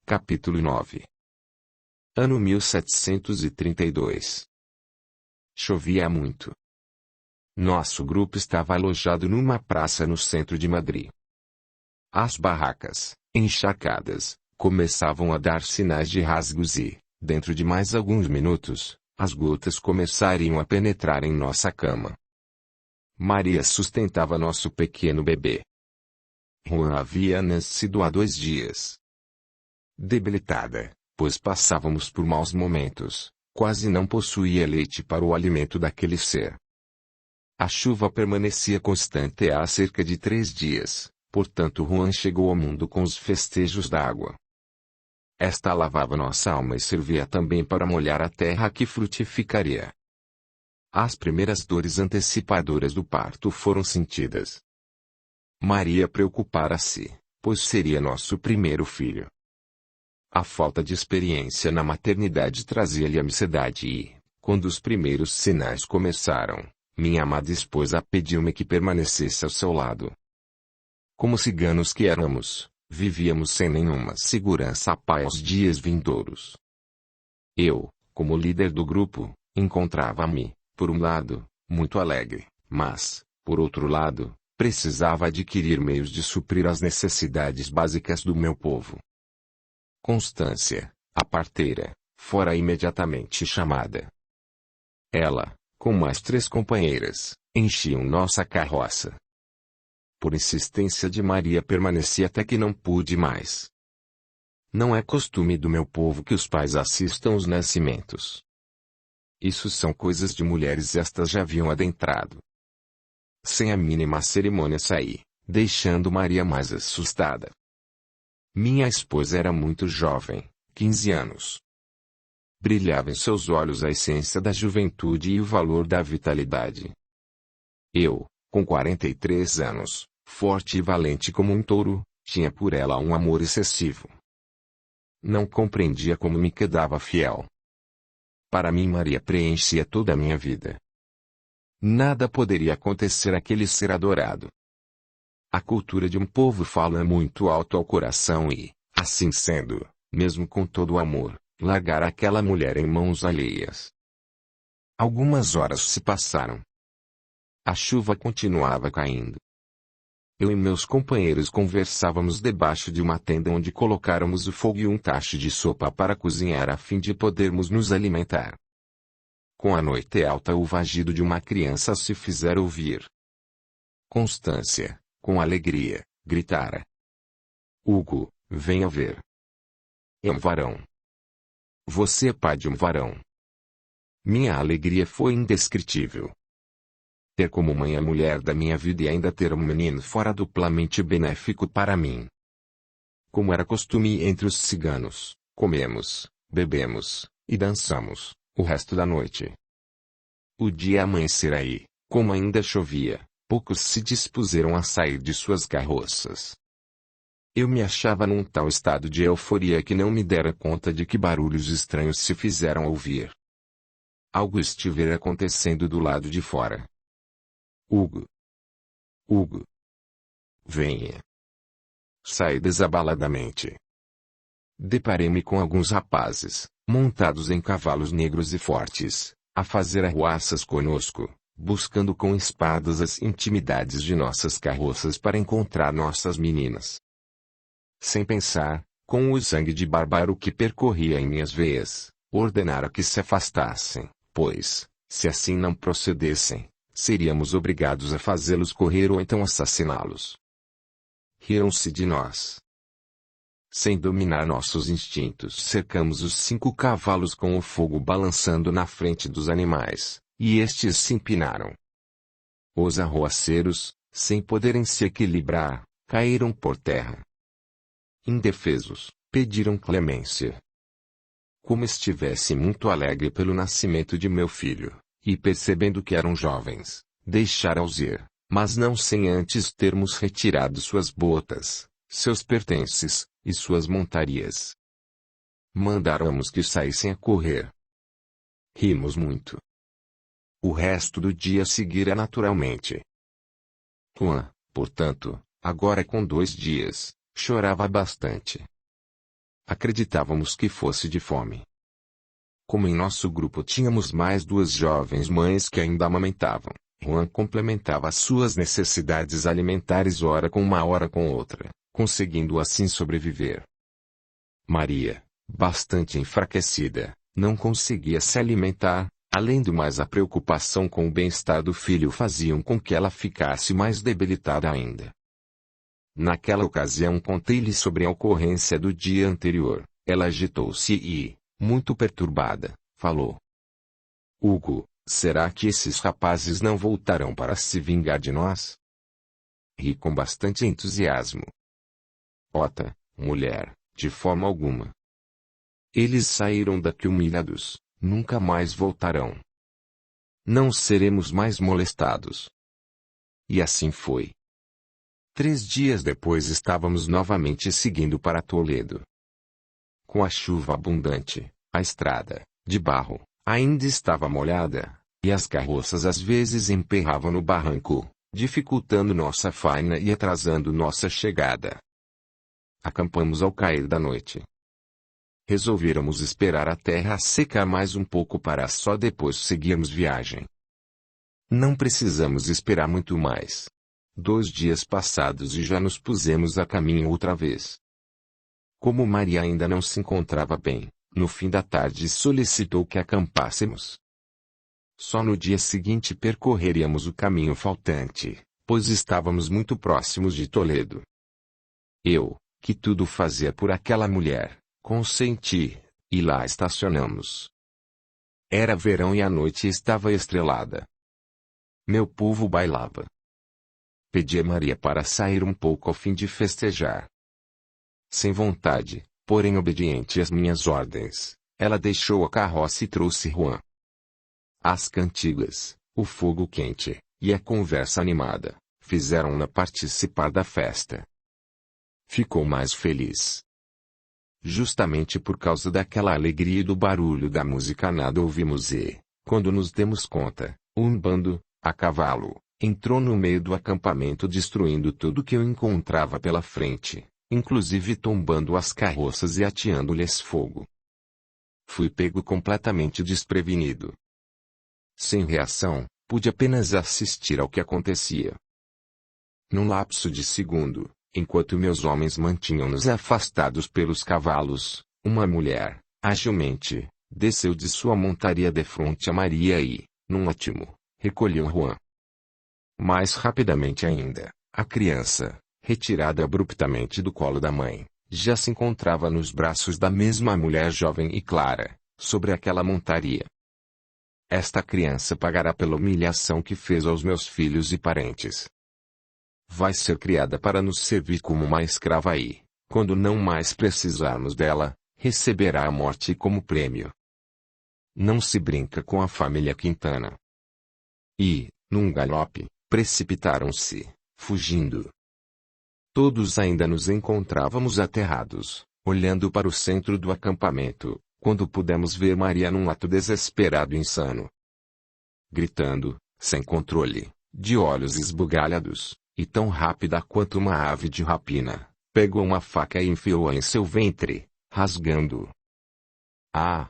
Capítulo 9. Ano 1732. Chovia muito. Nosso grupo estava alojado numa praça no centro de Madrid. As barracas, encharcadas, começavam a dar sinais de rasgos e, dentro de mais alguns minutos, as gotas começariam a penetrar em nossa cama. Maria sustentava nosso pequeno bebê. Juan havia nascido há 2 dias. Debilitada, pois passávamos por maus momentos, quase não possuía leite para o alimento daquele ser. A chuva permanecia constante há cerca de 3 dias, portanto Juan chegou ao mundo com os festejos da água. Esta lavava nossa alma e servia também para molhar a terra que frutificaria. As primeiras dores antecipadoras do parto foram sentidas. Maria preocupara-se, pois seria nosso primeiro filho. A falta de experiência na maternidade trazia-lhe ansiedade e, quando os primeiros sinais começaram, minha amada esposa pediu-me que permanecesse ao seu lado. Como ciganos que éramos, vivíamos sem nenhuma segurança para os dias vindouros. Eu, como líder do grupo, encontrava-me, por um lado, muito alegre, mas, por outro lado, precisava adquirir meios de suprir as necessidades básicas do meu povo. Constância, a parteira, fora imediatamente chamada. Ela, com mais 3 companheiras, enchiam nossa carroça. Por insistência de Maria permaneci até que não pude mais. Não é costume do meu povo que os pais assistam os nascimentos. Isso são coisas de mulheres e estas já haviam adentrado. Sem a mínima cerimônia saí, deixando Maria mais assustada. Minha esposa era muito jovem, 15 anos. Brilhava em seus olhos a essência da juventude e o valor da vitalidade. Eu, com 43 anos, forte e valente como um touro, tinha por ela um amor excessivo. Não compreendia como me quedava fiel. Para mim Maria preenchia toda a minha vida. Nada poderia acontecer àquele ser adorado. A cultura de um povo fala muito alto ao coração e, assim sendo, mesmo com todo o amor, largar aquela mulher em mãos alheias. Algumas horas se passaram. A chuva continuava caindo. Eu e meus companheiros conversávamos debaixo de uma tenda onde colocáramos o fogo e um tacho de sopa para cozinhar a fim de podermos nos alimentar. Com a noite alta o vagido de uma criança se fizera ouvir. Constância, com alegria, gritara: Hugo, venha ver. É um varão. Você é pai de um varão. Minha alegria foi indescritível. Ter como mãe a mulher da minha vida e ainda ter um menino fora duplamente benéfico para mim. Como era costume entre os ciganos, comemos, bebemos, e dançamos, o resto da noite. O dia amanhecera e, como ainda chovia, poucos se dispuseram a sair de suas carroças. Eu me achava num tal estado de euforia que não me dera conta de que barulhos estranhos se fizeram ouvir. Algo estivera acontecendo do lado de fora. Hugo. Hugo. Venha. Saí desabaladamente. Deparei-me com alguns rapazes, montados em cavalos negros e fortes, a fazer arruaças conosco, buscando com espadas as intimidades de nossas carroças para encontrar nossas meninas. Sem pensar, com o sangue de bárbaro que percorria em minhas veias, ordenara que se afastassem, pois, se assim não procedessem, seríamos obrigados a fazê-los correr ou então assassiná-los. Riram-se de nós. Sem dominar nossos instintos, cercamos os 5 cavalos com o fogo balançando na frente dos animais, e estes se empinaram. Os arroaceiros, sem poderem se equilibrar, caíram por terra. Indefesos, pediram clemência. Como estivesse muito alegre pelo nascimento de meu filho, e percebendo que eram jovens, deixara-os ir, mas não sem antes termos retirado suas botas, seus pertences, e suas montarias. Mandáramos que saíssem a correr. Rimos muito. O resto do dia seguira naturalmente. Juan, portanto, agora com 2 dias, chorava bastante. acreditávamos que fosse de fome. Como em nosso grupo tínhamos mais duas jovens mães que ainda amamentavam, Juan complementava as suas necessidades alimentares ora com uma ora com outra, conseguindo assim sobreviver. Maria, bastante enfraquecida, não conseguia se alimentar, além do mais a preocupação com o bem-estar do filho faziam com que ela ficasse mais debilitada ainda. Naquela ocasião contei-lhe sobre a ocorrência do dia anterior, ela agitou-se e, muito perturbada, falou: Hugo, será que esses rapazes não voltarão para se vingar de nós? Ri com bastante entusiasmo. Ota, mulher, de forma alguma. Eles saíram daqui humilhados, nunca mais voltarão. Não seremos mais molestados. E assim foi. 3 dias depois estávamos novamente seguindo para Toledo. Com a chuva abundante, a estrada, de barro, ainda estava molhada, e as carroças às vezes emperravam no barranco, dificultando nossa faina e atrasando nossa chegada. Acampamos ao cair da noite. Resolvéramos esperar a terra secar mais um pouco para só depois seguirmos viagem. Não precisamos esperar muito mais. 2 dias passados e já nos pusemos a caminho outra vez. Como Maria ainda não se encontrava bem, no fim da tarde solicitou que acampássemos. Só no dia seguinte percorreríamos o caminho faltante, pois estávamos muito próximos de Toledo. Eu, que tudo fazia por aquela mulher, consenti, e lá estacionamos. Era verão e a noite estava estrelada. Meu povo bailava. Pedi a Maria para sair um pouco ao fim de festejar. Sem vontade, porém obediente às minhas ordens, ela deixou a carroça e trouxe Juan. As cantigas, o fogo quente, e a conversa animada, fizeram-na participar da festa. Ficou mais feliz. Justamente por causa daquela alegria e do barulho da música nada ouvimos e, quando nos demos conta, um bando, a cavalo, entrou no meio do acampamento destruindo tudo que eu encontrava pela frente, inclusive tombando as carroças e ateando-lhes fogo. Fui pego completamente desprevenido. Sem reação, pude apenas assistir ao que acontecia. Num lapso de segundo, enquanto meus homens mantinham-nos afastados pelos cavalos, uma mulher, agilmente, desceu de sua montaria defronte a Maria e, num atimo, recolheu Juan. Mais rapidamente ainda, a criança, retirada abruptamente do colo da mãe, já se encontrava nos braços da mesma mulher jovem e clara, sobre aquela montaria. Esta criança pagará pela humilhação que fez aos meus filhos e parentes. Vai ser criada para nos servir como uma escrava e, quando não mais precisarmos dela, receberá a morte como prêmio. Não se brinca com a família Quintana. E, num galope, precipitaram-se, fugindo. Todos ainda nos encontrávamos aterrados, olhando para o centro do acampamento, quando pudemos ver Maria num ato desesperado e insano. Gritando, sem controle, de olhos esbugalhados, e tão rápida quanto uma ave de rapina, pegou uma faca e enfiou-a em seu ventre, rasgando. Ah!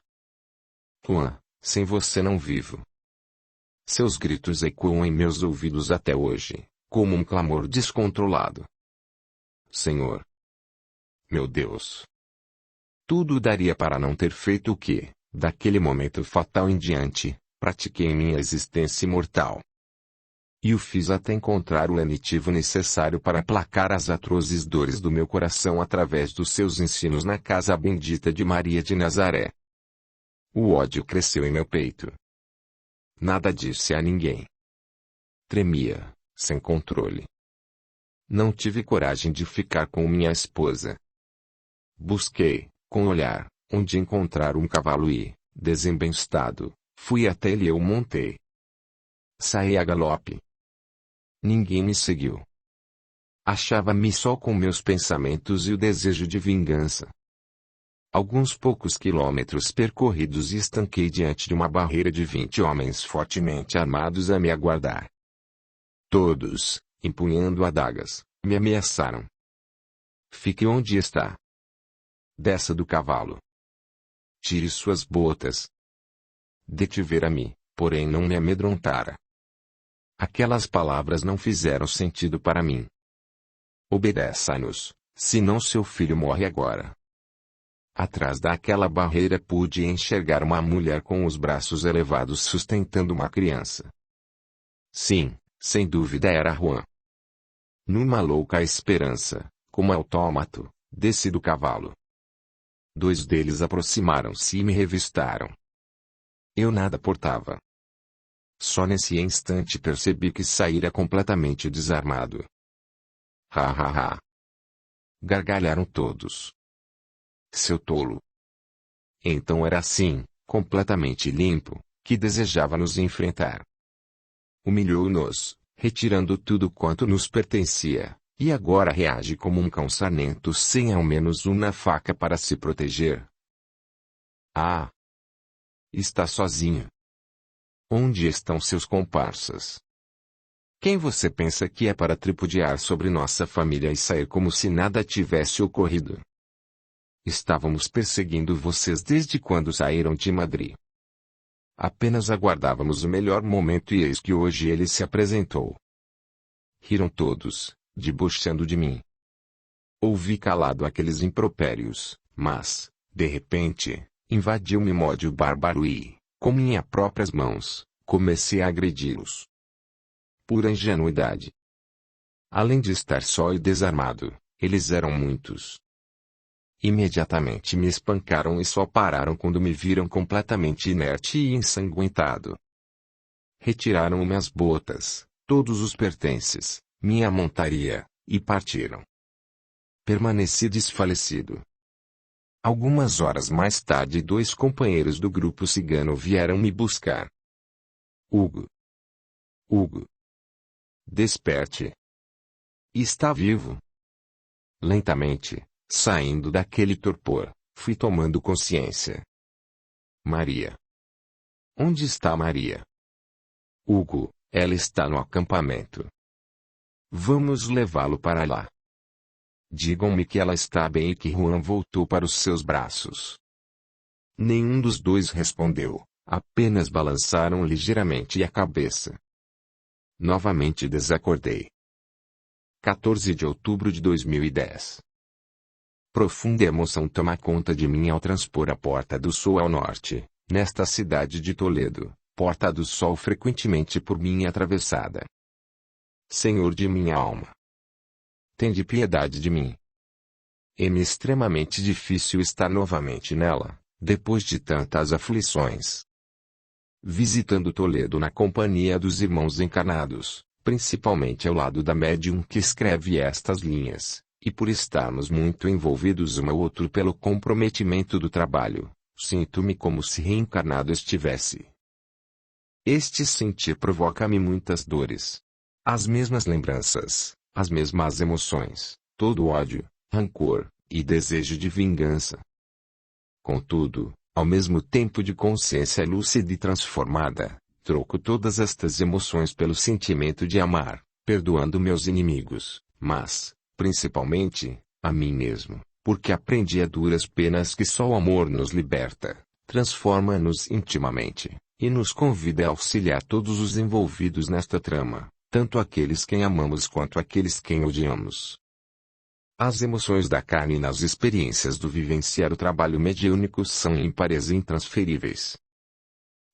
Juan, sem você não vivo. Seus gritos ecoam em meus ouvidos até hoje, como um clamor descontrolado. Senhor! Meu Deus! Tudo daria para não ter feito o que, daquele momento fatal em diante, pratiquei em minha existência imortal. E o fiz até encontrar o lenitivo necessário para aplacar as atrozes dores do meu coração através dos seus ensinos na casa bendita de Maria de Nazaré. O ódio cresceu em meu peito. Nada disse a ninguém. Tremia, sem controle. Não tive coragem de ficar com minha esposa. Busquei, com olhar, onde encontrar um cavalo e, desembestado, fui até ele e eu montei. Saí a galope. Ninguém me seguiu. Achava-me só com meus pensamentos e o desejo de vingança. Alguns poucos quilômetros percorridos e estanquei diante de uma barreira de 20 homens fortemente armados a me aguardar. Todos, empunhando adagas, me ameaçaram. Fique onde está. Desça do cavalo. Tire suas botas. Detivera-me, porém não me amedrontara. Aquelas palavras não fizeram sentido para mim. Obedeça-nos, senão seu filho morre agora. Atrás daquela barreira pude enxergar uma mulher com os braços elevados sustentando uma criança. Sim, sem dúvida era Juan. Numa louca esperança, como autômato, desci do cavalo. 2 deles aproximaram-se e me revistaram. Eu nada portava. Só nesse instante percebi que saíra completamente desarmado. Ha ha ha. Gargalharam todos. Seu tolo. Então era assim, completamente limpo, que desejava nos enfrentar. Humilhou-nos, retirando tudo quanto nos pertencia, e agora reage como um cão sarnento sem ao menos uma faca para se proteger. Ah! Está sozinho. Onde estão seus comparsas? Quem você pensa que é para tripudiar sobre nossa família e sair como se nada tivesse ocorrido? Estávamos perseguindo vocês desde quando saíram de Madrid. Apenas aguardávamos o melhor momento e eis que hoje ele se apresentou. Riram todos, debochando de mim. Ouvi calado aqueles impropérios, mas, de repente, invadiu-me ódio bárbaro e, com minhas próprias mãos, comecei a agredi-los. Pura ingenuidade. Além de estar só e desarmado, eles eram muitos. Imediatamente me espancaram e só pararam quando me viram completamente inerte e ensanguentado. Retiraram minhas botas, todos os pertences, minha montaria, e partiram. Permaneci desfalecido. Algumas horas mais tarde 2 companheiros do grupo cigano vieram me buscar. Hugo. Hugo. Desperte. Está vivo. Lentamente, saindo daquele torpor, fui tomando consciência. Maria. Onde está Maria? Hugo, ela está no acampamento. Vamos levá-lo para lá. Digam-me que ela está bem e que Juan voltou para os seus braços. Nenhum dos 2 respondeu, apenas balançaram ligeiramente a cabeça. Novamente desacordei. 14 de outubro de 2010. Profunda emoção toma conta de mim ao transpor a Porta do Sol ao norte, nesta cidade de Toledo, Porta do Sol frequentemente por mim atravessada. Senhor de minha alma, tende piedade de mim. É-me extremamente difícil estar novamente nela, depois de tantas aflições. Visitando Toledo na companhia dos irmãos encarnados, principalmente ao lado da médium que escreve estas linhas, e por estarmos muito envolvidos um ao outro pelo comprometimento do trabalho, sinto-me como se reencarnado estivesse. Este sentir provoca-me muitas dores. As mesmas lembranças, as mesmas emoções, todo ódio, rancor, e desejo de vingança. Contudo, ao mesmo tempo de consciência lúcida e transformada, troco todas estas emoções pelo sentimento de amar, perdoando meus inimigos, mas, principalmente, a mim mesmo, porque aprendi a duras penas que só o amor nos liberta, transforma-nos intimamente, e nos convida a auxiliar todos os envolvidos nesta trama, tanto aqueles quem amamos quanto aqueles quem odiamos. As emoções da carne e nas experiências do vivenciar o trabalho mediúnico são ímpares e intransferíveis.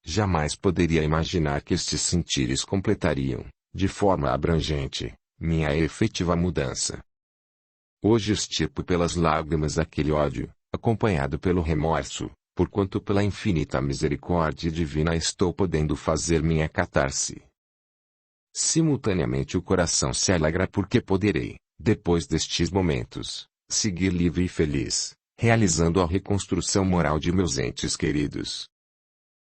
Jamais poderia imaginar que estes sentires completariam, de forma abrangente, minha efetiva mudança. Hoje extirpo pelas lágrimas aquele ódio, acompanhado pelo remorso, porquanto pela infinita misericórdia divina estou podendo fazer minha catarse. Simultaneamente o coração se alegra porque poderei, depois destes momentos, seguir livre e feliz, realizando a reconstrução moral de meus entes queridos.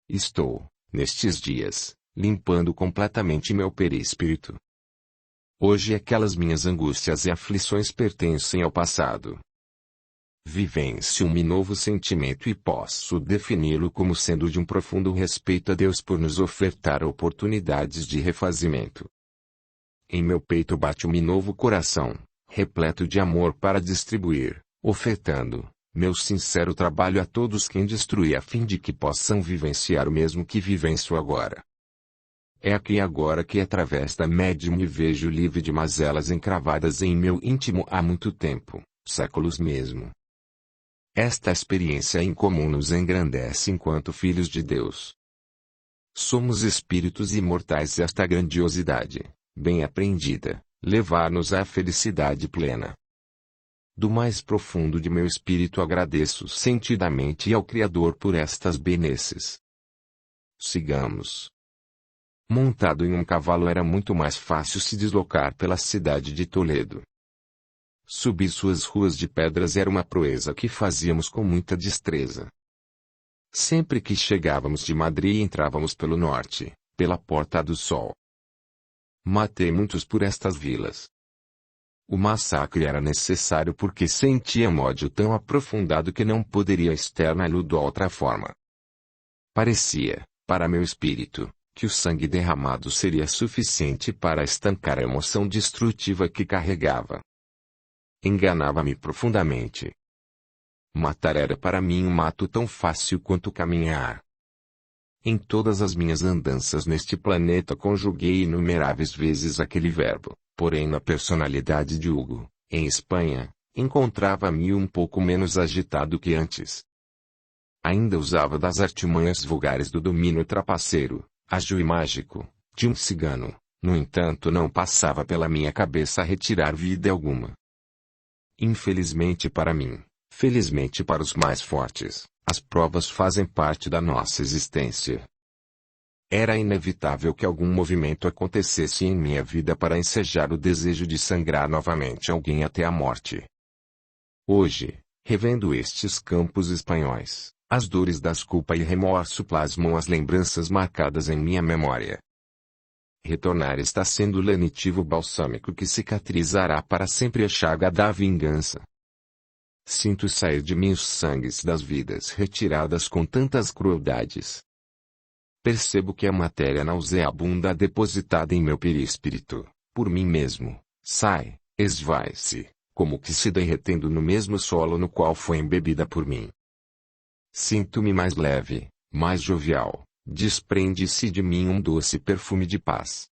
Estou, nestes dias, limpando completamente meu perispírito. Hoje aquelas minhas angústias e aflições pertencem ao passado. Vivencio-me novo sentimento e posso defini-lo como sendo de um profundo respeito a Deus por nos ofertar oportunidades de refazimento. Em meu peito bate um novo coração, repleto de amor para distribuir, ofertando, meu sincero trabalho a todos quem destruí a fim de que possam vivenciar o mesmo que vivencio agora. É aqui agora que através da médium me vejo livre de mazelas encravadas em meu íntimo há muito tempo, séculos mesmo. Esta experiência incomum nos engrandece enquanto filhos de Deus. Somos espíritos imortais e esta grandiosidade, bem aprendida, levar-nos à felicidade plena. Do mais profundo de meu espírito agradeço sentidamente ao Criador por estas benesses. Sigamos. Montado em um cavalo era muito mais fácil se deslocar pela cidade de Toledo. Subir suas ruas de pedras era uma proeza que fazíamos com muita destreza. Sempre que chegávamos de Madrid entrávamos pelo norte, pela Porta do Sol. Matei muitos por estas vilas. O massacre era necessário porque sentia um ódio tão aprofundado que não poderia externá-lo de outra forma. Parecia, para meu espírito, que o sangue derramado seria suficiente para estancar a emoção destrutiva que carregava. Enganava-me profundamente. Matar era para mim um ato tão fácil quanto caminhar. Em todas as minhas andanças neste planeta conjuguei inumeráveis vezes aquele verbo, porém na personalidade de Hugo, em Espanha, encontrava-me um pouco menos agitado que antes. Ainda usava das artimanhas vulgares do domínio trapaceiro, ágil e mágico, de um cigano, no entanto não passava pela minha cabeça retirar vida alguma. Infelizmente para mim, felizmente para os mais fortes, as provas fazem parte da nossa existência. Era inevitável que algum movimento acontecesse em minha vida para ensejar o desejo de sangrar novamente alguém até a morte. Hoje, revendo estes campos espanhóis, as dores das culpa e remorso plasmam as lembranças marcadas em minha memória. Retornar está sendo o lenitivo balsâmico que cicatrizará para sempre a chaga da vingança. Sinto sair de mim os sangues das vidas retiradas com tantas crueldades. Percebo que a matéria nauseabunda depositada em meu perispírito, por mim mesmo, sai, esvai-se, como que se derretendo no mesmo solo no qual foi embebida por mim. Sinto-me mais leve, mais jovial, desprende-se de mim um doce perfume de paz.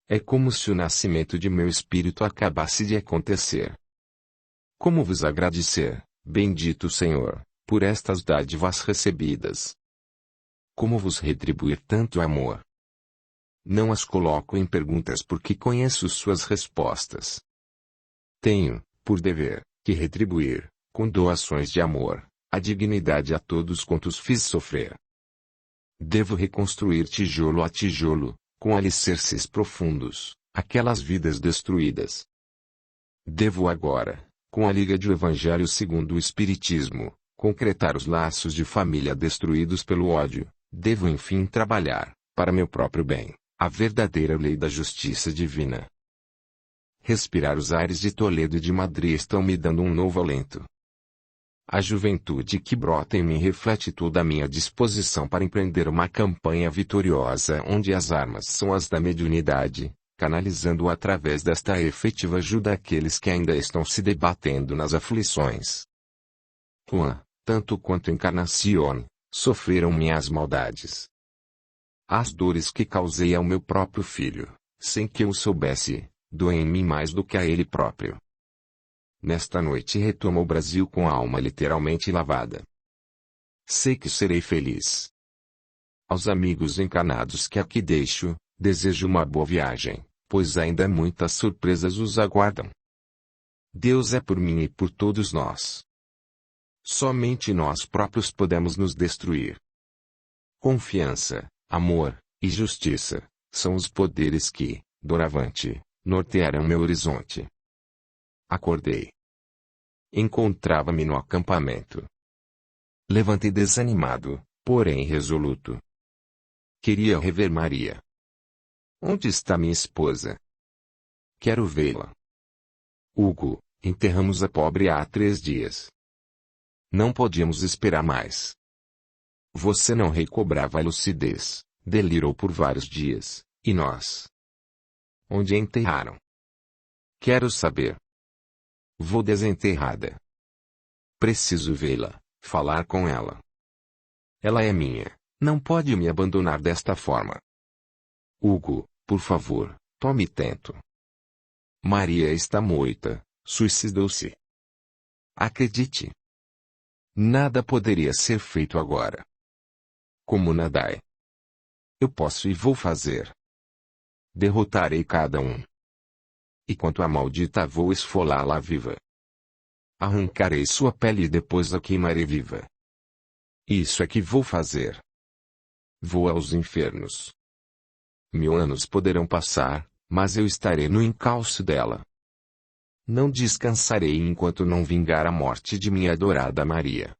É como se o nascimento de meu espírito acabasse de acontecer. Como vos agradecer, bendito Senhor, por estas dádivas recebidas? Como vos retribuir tanto amor? Não as coloco em perguntas porque conheço suas respostas. Tenho, por dever, que retribuir, com doações de amor, a dignidade a todos quantos fiz sofrer. Devo reconstruir tijolo a tijolo, com alicerces profundos, aquelas vidas destruídas. Devo agora, com a liga do Evangelho segundo o Espiritismo, concretar os laços de família destruídos pelo ódio. Devo enfim trabalhar, para meu próprio bem, a verdadeira lei da justiça divina. Respirar os ares de Toledo e de Madrid estão me dando um novo alento. A juventude que brota em mim reflete toda a minha disposição para empreender uma campanha vitoriosa onde as armas são as da mediunidade, canalizando através desta efetiva ajuda aqueles que ainda estão se debatendo nas aflições. Juan, tanto quanto Encarnación, sofreram minhas maldades. As dores que causei ao meu próprio filho, sem que eu o soubesse, doem em mim mais do que a ele próprio. Nesta noite retomo o Brasil com a alma literalmente lavada. Sei que serei feliz. Aos amigos encarnados que aqui deixo, desejo uma boa viagem, pois ainda muitas surpresas os aguardam. Deus é por mim e por todos nós. Somente nós próprios podemos nos destruir. Confiança, amor e justiça são os poderes que, doravante, nortearão meu horizonte. Acordei. Encontrava-me no acampamento. Levantei desanimado, porém resoluto. Queria rever Maria. Onde está minha esposa? Quero vê-la. Hugo, enterramos a pobre há 3 dias. Não podíamos esperar mais. Você não recobrava a lucidez, delirou por vários dias, e nós? Onde a enterraram? Quero saber. Vou desenterrada. Preciso vê-la, falar com ela. Ela é minha, não pode me abandonar desta forma. Hugo, por favor, tome tento. Maria está morta, suicidou-se. Acredite. Nada poderia ser feito agora. Como Nadai. Eu posso e vou fazer. Derrotarei cada um. E quanto à maldita, vou esfolá-la viva. Arrancarei sua pele e depois a queimarei viva. Isso é que vou fazer. Vou aos infernos. 1000 anos poderão passar, mas eu estarei no encalço dela. Não descansarei enquanto não vingar a morte de minha adorada Maria.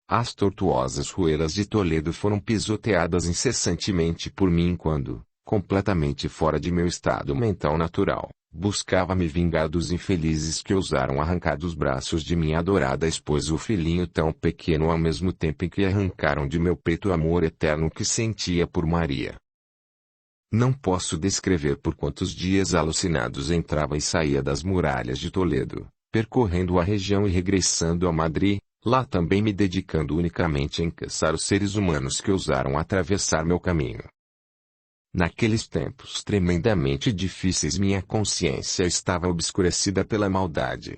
As tortuosas ruelas de Toledo foram pisoteadas incessantemente por mim quando, completamente fora de meu estado mental natural, buscava me vingar dos infelizes que ousaram arrancar dos braços de minha adorada esposa o filhinho tão pequeno ao mesmo tempo em que arrancaram de meu peito o amor eterno que sentia por Maria. Não posso descrever por quantos dias alucinados entrava e saía das muralhas de Toledo, percorrendo a região e regressando a Madrid, lá também me dedicando unicamente a encaçar os seres humanos que ousaram atravessar meu caminho. Naqueles tempos tremendamente difíceis minha consciência estava obscurecida pela maldade.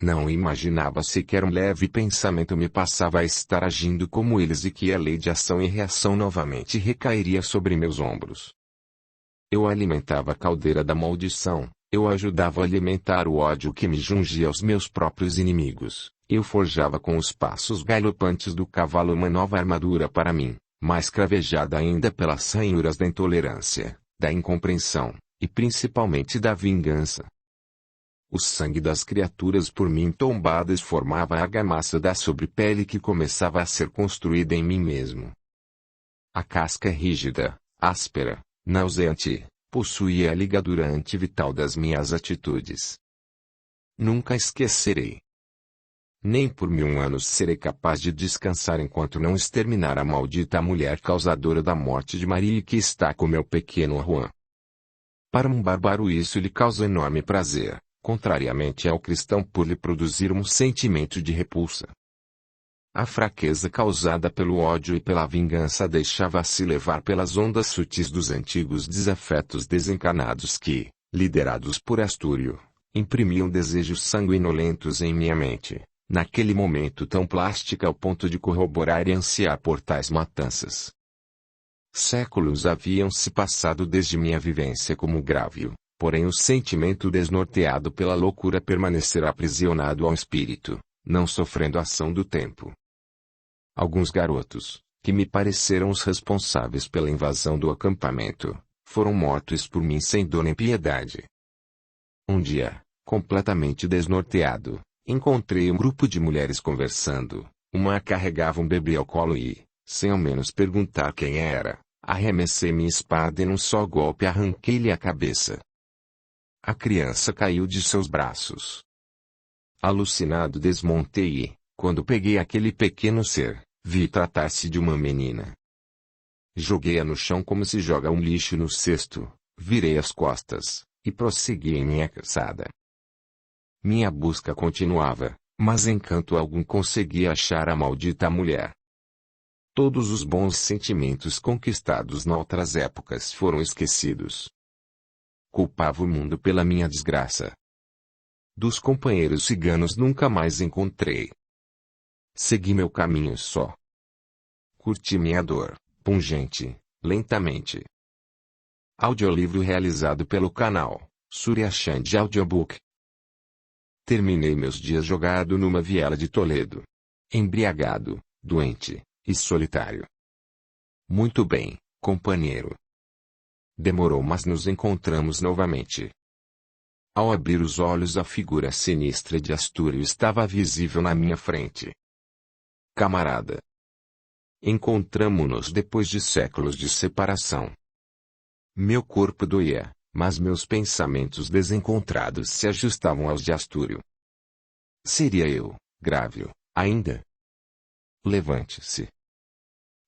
Não imaginava sequer um leve pensamento me passava a estar agindo como eles e que a lei de ação e reação novamente recairia sobre meus ombros. Eu alimentava a caldeira da maldição, eu ajudava a alimentar o ódio que me jungia aos meus próprios inimigos, eu forjava com os passos galopantes do cavalo uma nova armadura para mim, mais cravejada ainda pelas ranhuras da intolerância, da incompreensão, e principalmente da vingança. O sangue das criaturas por mim tombadas formava a argamassa da sobrepele que começava a ser construída em mim mesmo. A casca rígida, áspera, nauseante, possuía a ligadura antivital das minhas atitudes. Nunca esquecerei. Nem por 1000 anos serei capaz de descansar enquanto não exterminar a maldita mulher causadora da morte de Maria e que está com meu pequeno Juan. Para um bárbaro isso lhe causa enorme prazer, contrariamente ao cristão por lhe produzir um sentimento de repulsa. A fraqueza causada pelo ódio e pela vingança deixava-se levar pelas ondas sutis dos antigos desafetos desencarnados que, liderados por Astúrio, imprimiam desejos sanguinolentos em minha mente, naquele momento tão plástica ao ponto de corroborar e ansiar por tais matanças. Séculos haviam se passado desde minha vivência como grávio, porém o sentimento desnorteado pela loucura permanecerá aprisionado ao espírito, não sofrendo a ação do tempo. Alguns garotos, que me pareceram os responsáveis pela invasão do acampamento, foram mortos por mim sem dor nem piedade. Um dia, completamente desnorteado, encontrei um grupo de mulheres conversando, uma carregava um bebê ao colo e, sem ao menos perguntar quem era, arremessei minha espada e num só golpe arranquei-lhe a cabeça. A criança caiu de seus braços. Alucinado desmontei e, quando peguei aquele pequeno ser, vi tratar-se de uma menina. Joguei-a no chão como se joga um lixo no cesto, virei as costas, e prossegui em minha caçada. Minha busca continuava, mas em canto algum consegui achar a maldita mulher. Todos os bons sentimentos conquistados noutras épocas foram esquecidos. Culpava o mundo pela minha desgraça. Dos companheiros ciganos nunca mais encontrei. Segui meu caminho só. Curti minha dor, pungente, lentamente. Audiolivro realizado pelo canal Surya Chand Audiobook. Terminei meus dias jogado numa viela de Toledo. Embriagado, doente e solitário. Muito bem, companheiro. Demorou, mas nos encontramos novamente. Ao abrir os olhos, a figura sinistra de Astúrio estava visível na minha frente. Camarada. Encontramo-nos depois de séculos de separação. Meu corpo doía, mas meus pensamentos desencontrados se ajustavam aos de Astúrio. Seria eu, grávio, ainda? Levante-se.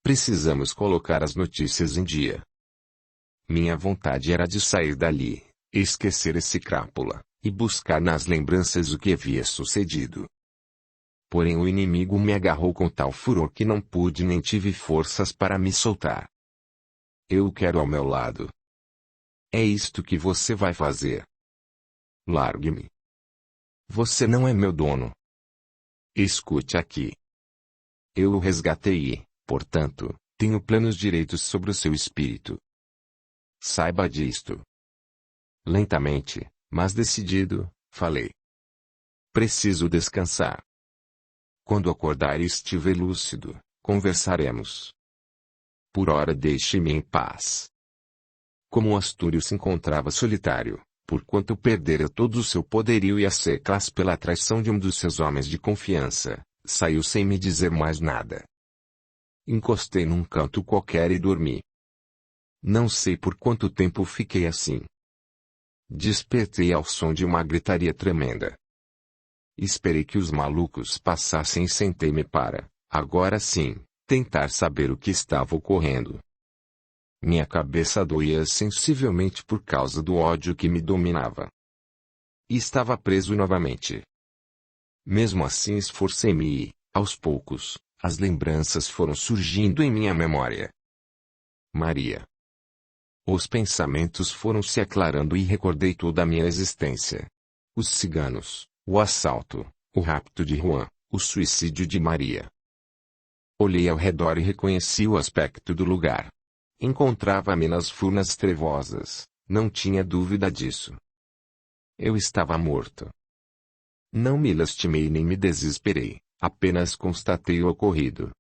Precisamos colocar as notícias em dia. Minha vontade era de sair dali, esquecer esse crápula, e buscar nas lembranças o que havia sucedido. porém o inimigo me agarrou com tal furor que não pude nem tive forças para me soltar. Eu o quero ao meu lado. É isto que você vai fazer. Largue-me. Você não é meu dono. Escute aqui. Eu o resgatei e, portanto, tenho plenos direitos sobre o seu espírito. Saiba disto. Lentamente, mas decidido, falei. Preciso descansar. Quando acordar e estiver lúcido, conversaremos. Por ora deixe-me em paz. Como Astúrio se encontrava solitário, porquanto perdera todo o seu poderio e a seclas pela traição de um dos seus homens de confiança, saiu sem me dizer mais nada. Encostei num canto qualquer e dormi. Não sei por quanto tempo fiquei assim. Despertei ao som de uma gritaria tremenda. Esperei que os malucos passassem e sentei-me para, agora sim, tentar saber o que estava ocorrendo. Minha cabeça doía sensivelmente por causa do ódio que me dominava. E estava preso novamente. Mesmo assim esforcei-me e, aos poucos, as lembranças foram surgindo em minha memória. Maria. Os pensamentos foram se aclarando e recordei toda a minha existência. Os ciganos, o assalto, o rapto de Juan, o suicídio de Maria. Olhei ao redor e reconheci o aspecto do lugar. Encontrava-me nas furnas trevosas, não tinha dúvida disso. Eu estava morto. Não me lastimei nem me desesperei, apenas constatei o ocorrido.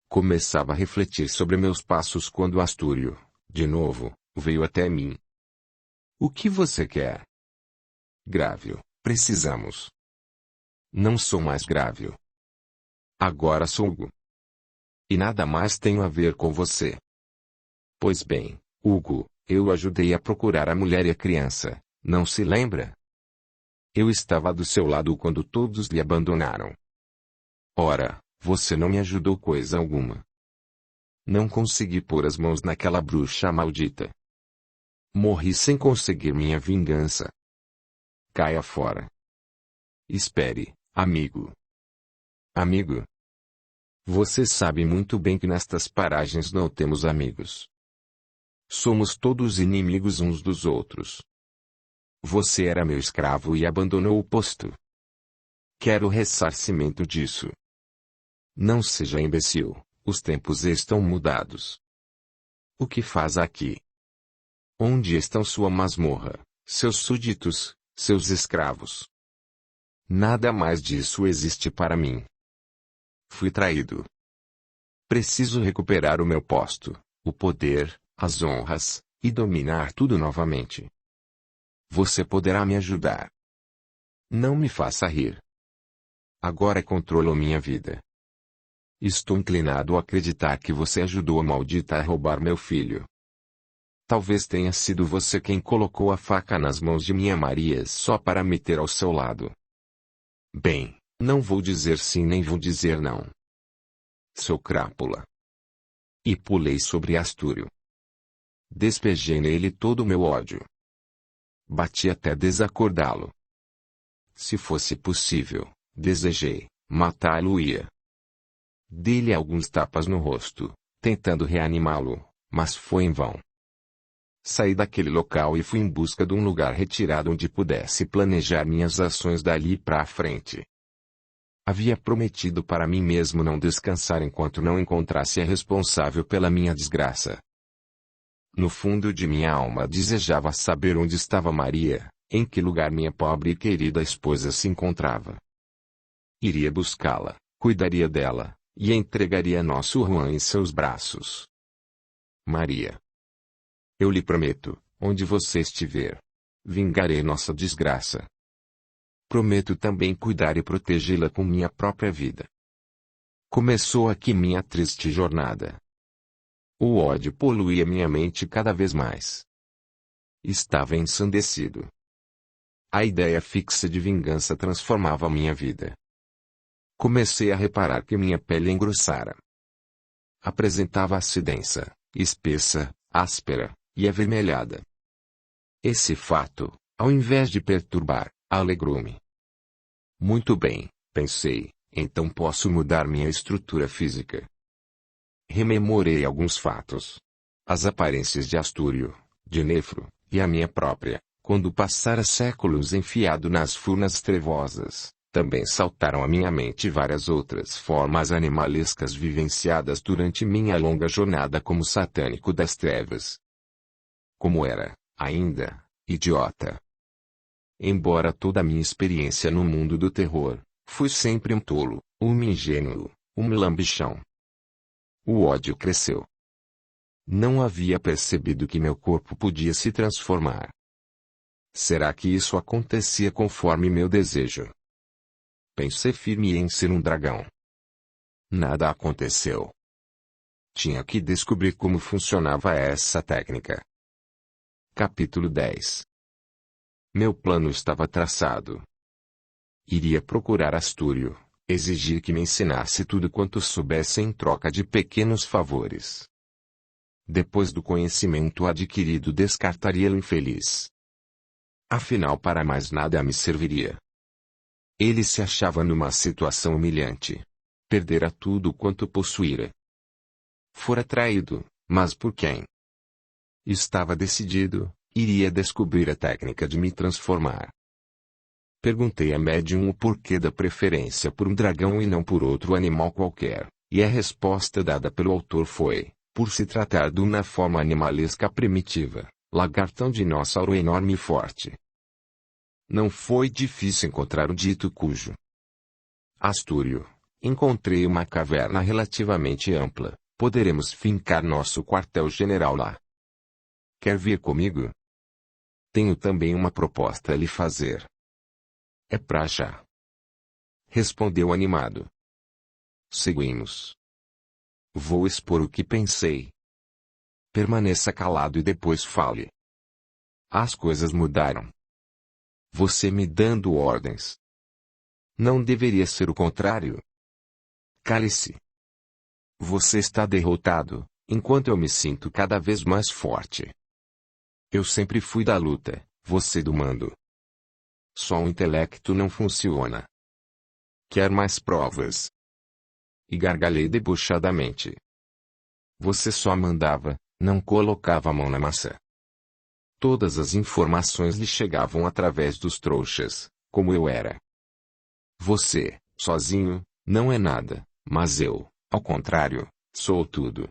Começava a refletir sobre meus passos quando Astúrio, de novo, veio até mim. O que você quer? Grávio, precisamos. Não sou mais grávio. Agora sou Hugo. E nada mais tenho a ver com você. Pois bem, Hugo, eu o ajudei a procurar a mulher e a criança, não se lembra? Eu estava do seu lado quando todos lhe abandonaram. Ora, você não me ajudou coisa alguma. Não consegui pôr as mãos naquela bruxa maldita. Morri sem conseguir minha vingança. Caia fora. Espere, amigo. Amigo? Você sabe muito bem que nestas paragens não temos amigos. Somos todos inimigos uns dos outros. Você era meu escravo e abandonou o posto. Quero ressarcimento disso. Não seja imbecil, os tempos estão mudados. O que faz aqui? Onde estão sua masmorra, seus súditos, seus escravos? Nada mais disso existe para mim. Fui traído. Preciso recuperar o meu posto, o poder, as honras, e dominar tudo novamente. Você poderá me ajudar. Não me faça rir. Agora controlo minha vida. Estou inclinado a acreditar que você ajudou a maldita a roubar meu filho. Talvez tenha sido você quem colocou a faca nas mãos de minha Maria só para me ter ao seu lado. Bem, não vou dizer sim nem vou dizer não. Sou crápula. E pulei sobre Astúrio. Despejei nele todo o meu ódio. Bati até desacordá-lo. Se fosse possível, desejei matá-lo-ia. Dei-lhe alguns tapas no rosto, tentando reanimá-lo, mas foi em vão. Saí daquele local e fui em busca de um lugar retirado onde pudesse planejar minhas ações dali para frente. Havia prometido para mim mesmo não descansar enquanto não encontrasse a responsável pela minha desgraça. No fundo de minha alma desejava saber onde estava Maria, em que lugar minha pobre e querida esposa se encontrava. Iria buscá-la, cuidaria dela, e entregaria nosso Juan em seus braços. Maria. Eu lhe prometo, onde você estiver, vingarei nossa desgraça. Prometo também cuidar e protegê-la com minha própria vida. Começou aqui minha triste jornada. O ódio poluía minha mente cada vez mais. Estava ensandecido. A ideia fixa de vingança transformava minha vida. Comecei a reparar que minha pele engrossara. Apresentava acidez, espessa, áspera e avermelhada. Esse fato, ao invés de perturbar, alegrou-me. Muito bem, pensei, Então posso mudar minha estrutura física. Rememorei alguns fatos. As aparências de Astúrio, de Nefro, e a minha própria, quando passara séculos enfiado nas furnas trevosas, também saltaram à minha mente várias outras formas animalescas vivenciadas durante minha longa jornada como satânico das trevas. Como era, ainda, idiota. Embora toda a minha experiência no mundo do terror, fui sempre um tolo, um ingênuo, um lambichão. O ódio cresceu. Não havia percebido que meu corpo podia se transformar. Será que isso acontecia conforme meu desejo? Pensei firme em ser um dragão. Nada aconteceu. Tinha que descobrir como funcionava essa técnica. Capítulo 10. Meu plano estava traçado. Iria procurar Astúrio, exigir que me ensinasse tudo quanto soubesse em troca de pequenos favores. Depois do conhecimento adquirido, descartaria o infeliz. Afinal, para mais nada me serviria. Ele se achava numa situação humilhante. Perdera tudo quanto possuíra. Fora traído, mas por quem? Estava decidido, iria descobrir a técnica de me transformar. Perguntei a médium o porquê da preferência por um dragão e não por outro animal qualquer, e a resposta dada pelo autor foi, por se tratar de uma forma animalesca primitiva, lagartão dinossauro enorme e forte. Não foi difícil encontrar o dito cujo. Astúrio, encontrei uma caverna relativamente ampla, poderemos fincar nosso quartel-general lá. Quer vir comigo? Tenho também uma proposta a lhe fazer. É pra já. Respondeu animado. Seguimos. Vou expor o que pensei. Permaneça calado e depois fale. As coisas mudaram. Você me dando ordens. Não deveria ser o contrário? Cale-se. Você está derrotado, enquanto eu me sinto cada vez mais forte. Eu sempre fui da luta, você do mando. Só o intelecto não funciona. Quer mais provas? E gargalhei debochadamente. Você só mandava, não colocava a mão na massa. Todas as informações lhe chegavam através dos trouxas, como eu era. Você, sozinho, não é nada, mas eu, ao contrário, sou tudo.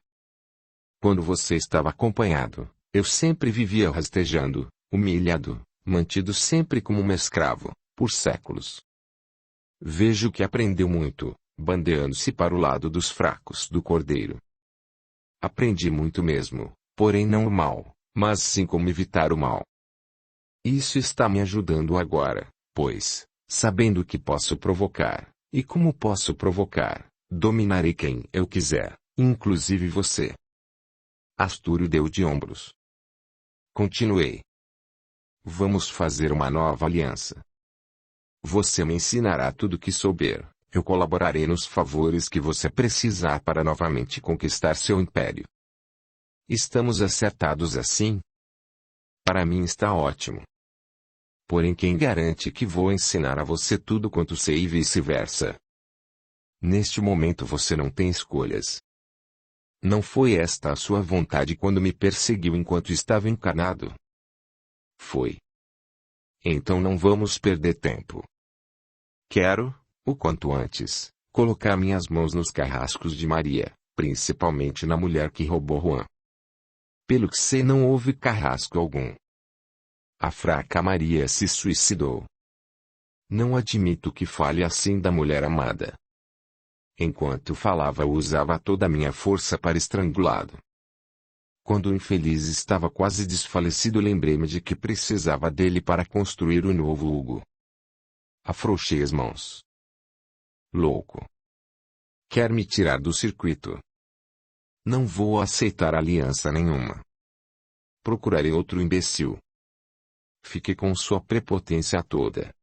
Quando você estava acompanhado, eu sempre vivia rastejando, humilhado, mantido sempre como um escravo, por séculos. Vejo que aprendeu muito, bandeando-se para o lado dos fracos do cordeiro. Aprendi muito mesmo, porém não o mal, mas sim como evitar o mal. Isso está me ajudando agora, pois, sabendo que posso provocar, e como posso provocar, dominarei quem eu quiser, inclusive você. Astúrio deu de ombros. Continuei. Vamos fazer uma nova aliança. Você me ensinará tudo que souber, eu colaborarei nos favores que você precisar para novamente conquistar seu império. Estamos acertados assim? Para mim está ótimo. Porém, quem garante que vou ensinar a você tudo quanto sei e vice-versa? Neste momento você não tem escolhas. Não foi esta a sua vontade quando me perseguiu enquanto estava encarnado? Foi. Então não vamos perder tempo. Quero, o quanto antes, colocar minhas mãos nos carrascos de Maria, principalmente na mulher que roubou Juan. Pelo que sei, não houve carrasco algum. A fraca Maria se suicidou. Não admito que fale assim da mulher amada. Enquanto falava, usava toda a minha força para estrangulá-lo. Quando o infeliz estava quase desfalecido, lembrei-me de que precisava dele para construir o novo Hugo. Afrouxei as mãos. Louco. Quer me tirar do circuito? Não vou aceitar aliança nenhuma. Procurarei outro imbecil. Fiquei com sua prepotência toda.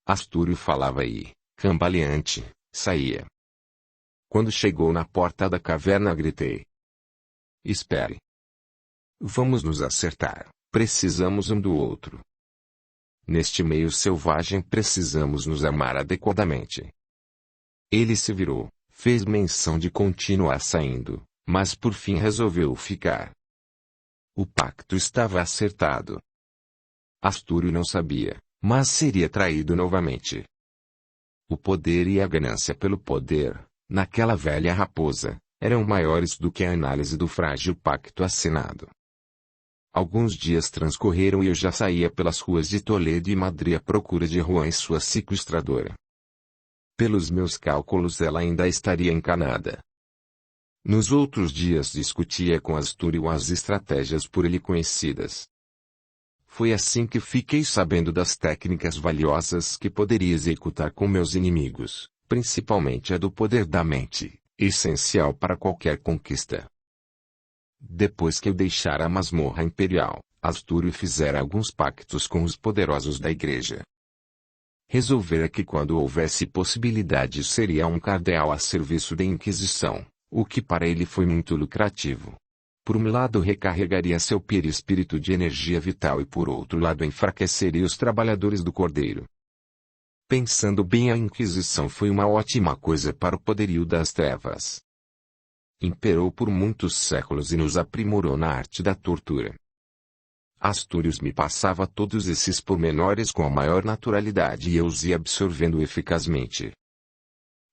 Astúrio falava e, cambaleante, saía. Quando chegou na porta da caverna, gritei. Espere. Vamos nos acertar, precisamos um do outro. Neste meio selvagem precisamos nos amar adequadamente. Ele se virou, fez menção de continuar saindo, mas por fim resolveu ficar. O pacto estava acertado. Astúrio não sabia, mas seria traído novamente. O poder e a ganância pelo poder, naquela velha raposa, eram maiores do que a análise do frágil pacto assinado. Alguns dias transcorreram e eu já saía pelas ruas de Toledo e Madrid à procura de Juan e sua sequestradora. Pelos meus cálculos ela ainda estaria encanada. Nos outros dias discutia com Astúrio as estratégias por ele conhecidas. Foi assim que fiquei sabendo das técnicas valiosas que poderia executar com meus inimigos, principalmente a do poder da mente, essencial para qualquer conquista. Depois que eu deixara a masmorra imperial, Astúrio fizera alguns pactos com os poderosos da igreja. Resolvera que quando houvesse possibilidade seria um cardeal a serviço da Inquisição, o que para ele foi muito lucrativo. Por um lado recarregaria seu perispírito de energia vital e por outro lado enfraqueceria os trabalhadores do Cordeiro. Pensando bem, a Inquisição foi uma ótima coisa para o poderio das trevas. Imperou por muitos séculos e nos aprimorou na arte da tortura. Astúrio me passava todos esses pormenores com a maior naturalidade e eu os ia absorvendo eficazmente.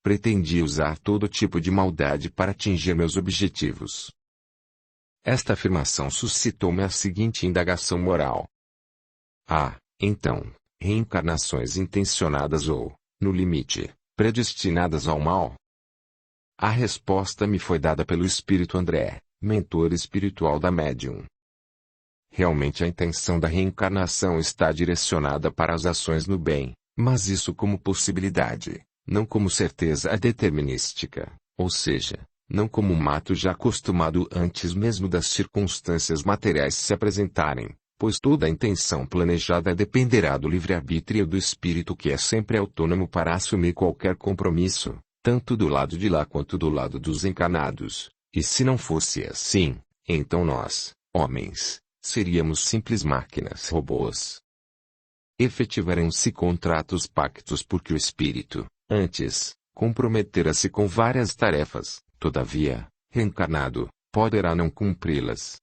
Pretendia usar todo tipo de maldade para atingir meus objetivos. Esta afirmação suscitou-me a seguinte indagação moral. Então, reencarnações intencionadas ou, no limite, predestinadas ao mal? A resposta me foi dada pelo espírito André, mentor espiritual da médium. Realmente a intenção da reencarnação está direcionada para as ações no bem, mas isso como possibilidade, não como certeza determinística, ou seja, não como um ato já acostumado antes mesmo das circunstâncias materiais se apresentarem, pois toda a intenção planejada dependerá do livre-arbítrio do espírito que é sempre autônomo para assumir qualquer compromisso, tanto do lado de lá quanto do lado dos encarnados, e se não fosse assim, então nós, homens, seríamos simples máquinas robôs. Efetivarão-se contratos pactos porque o espírito, antes, comprometera-se com várias tarefas, todavia, reencarnado, poderá não cumpri-las.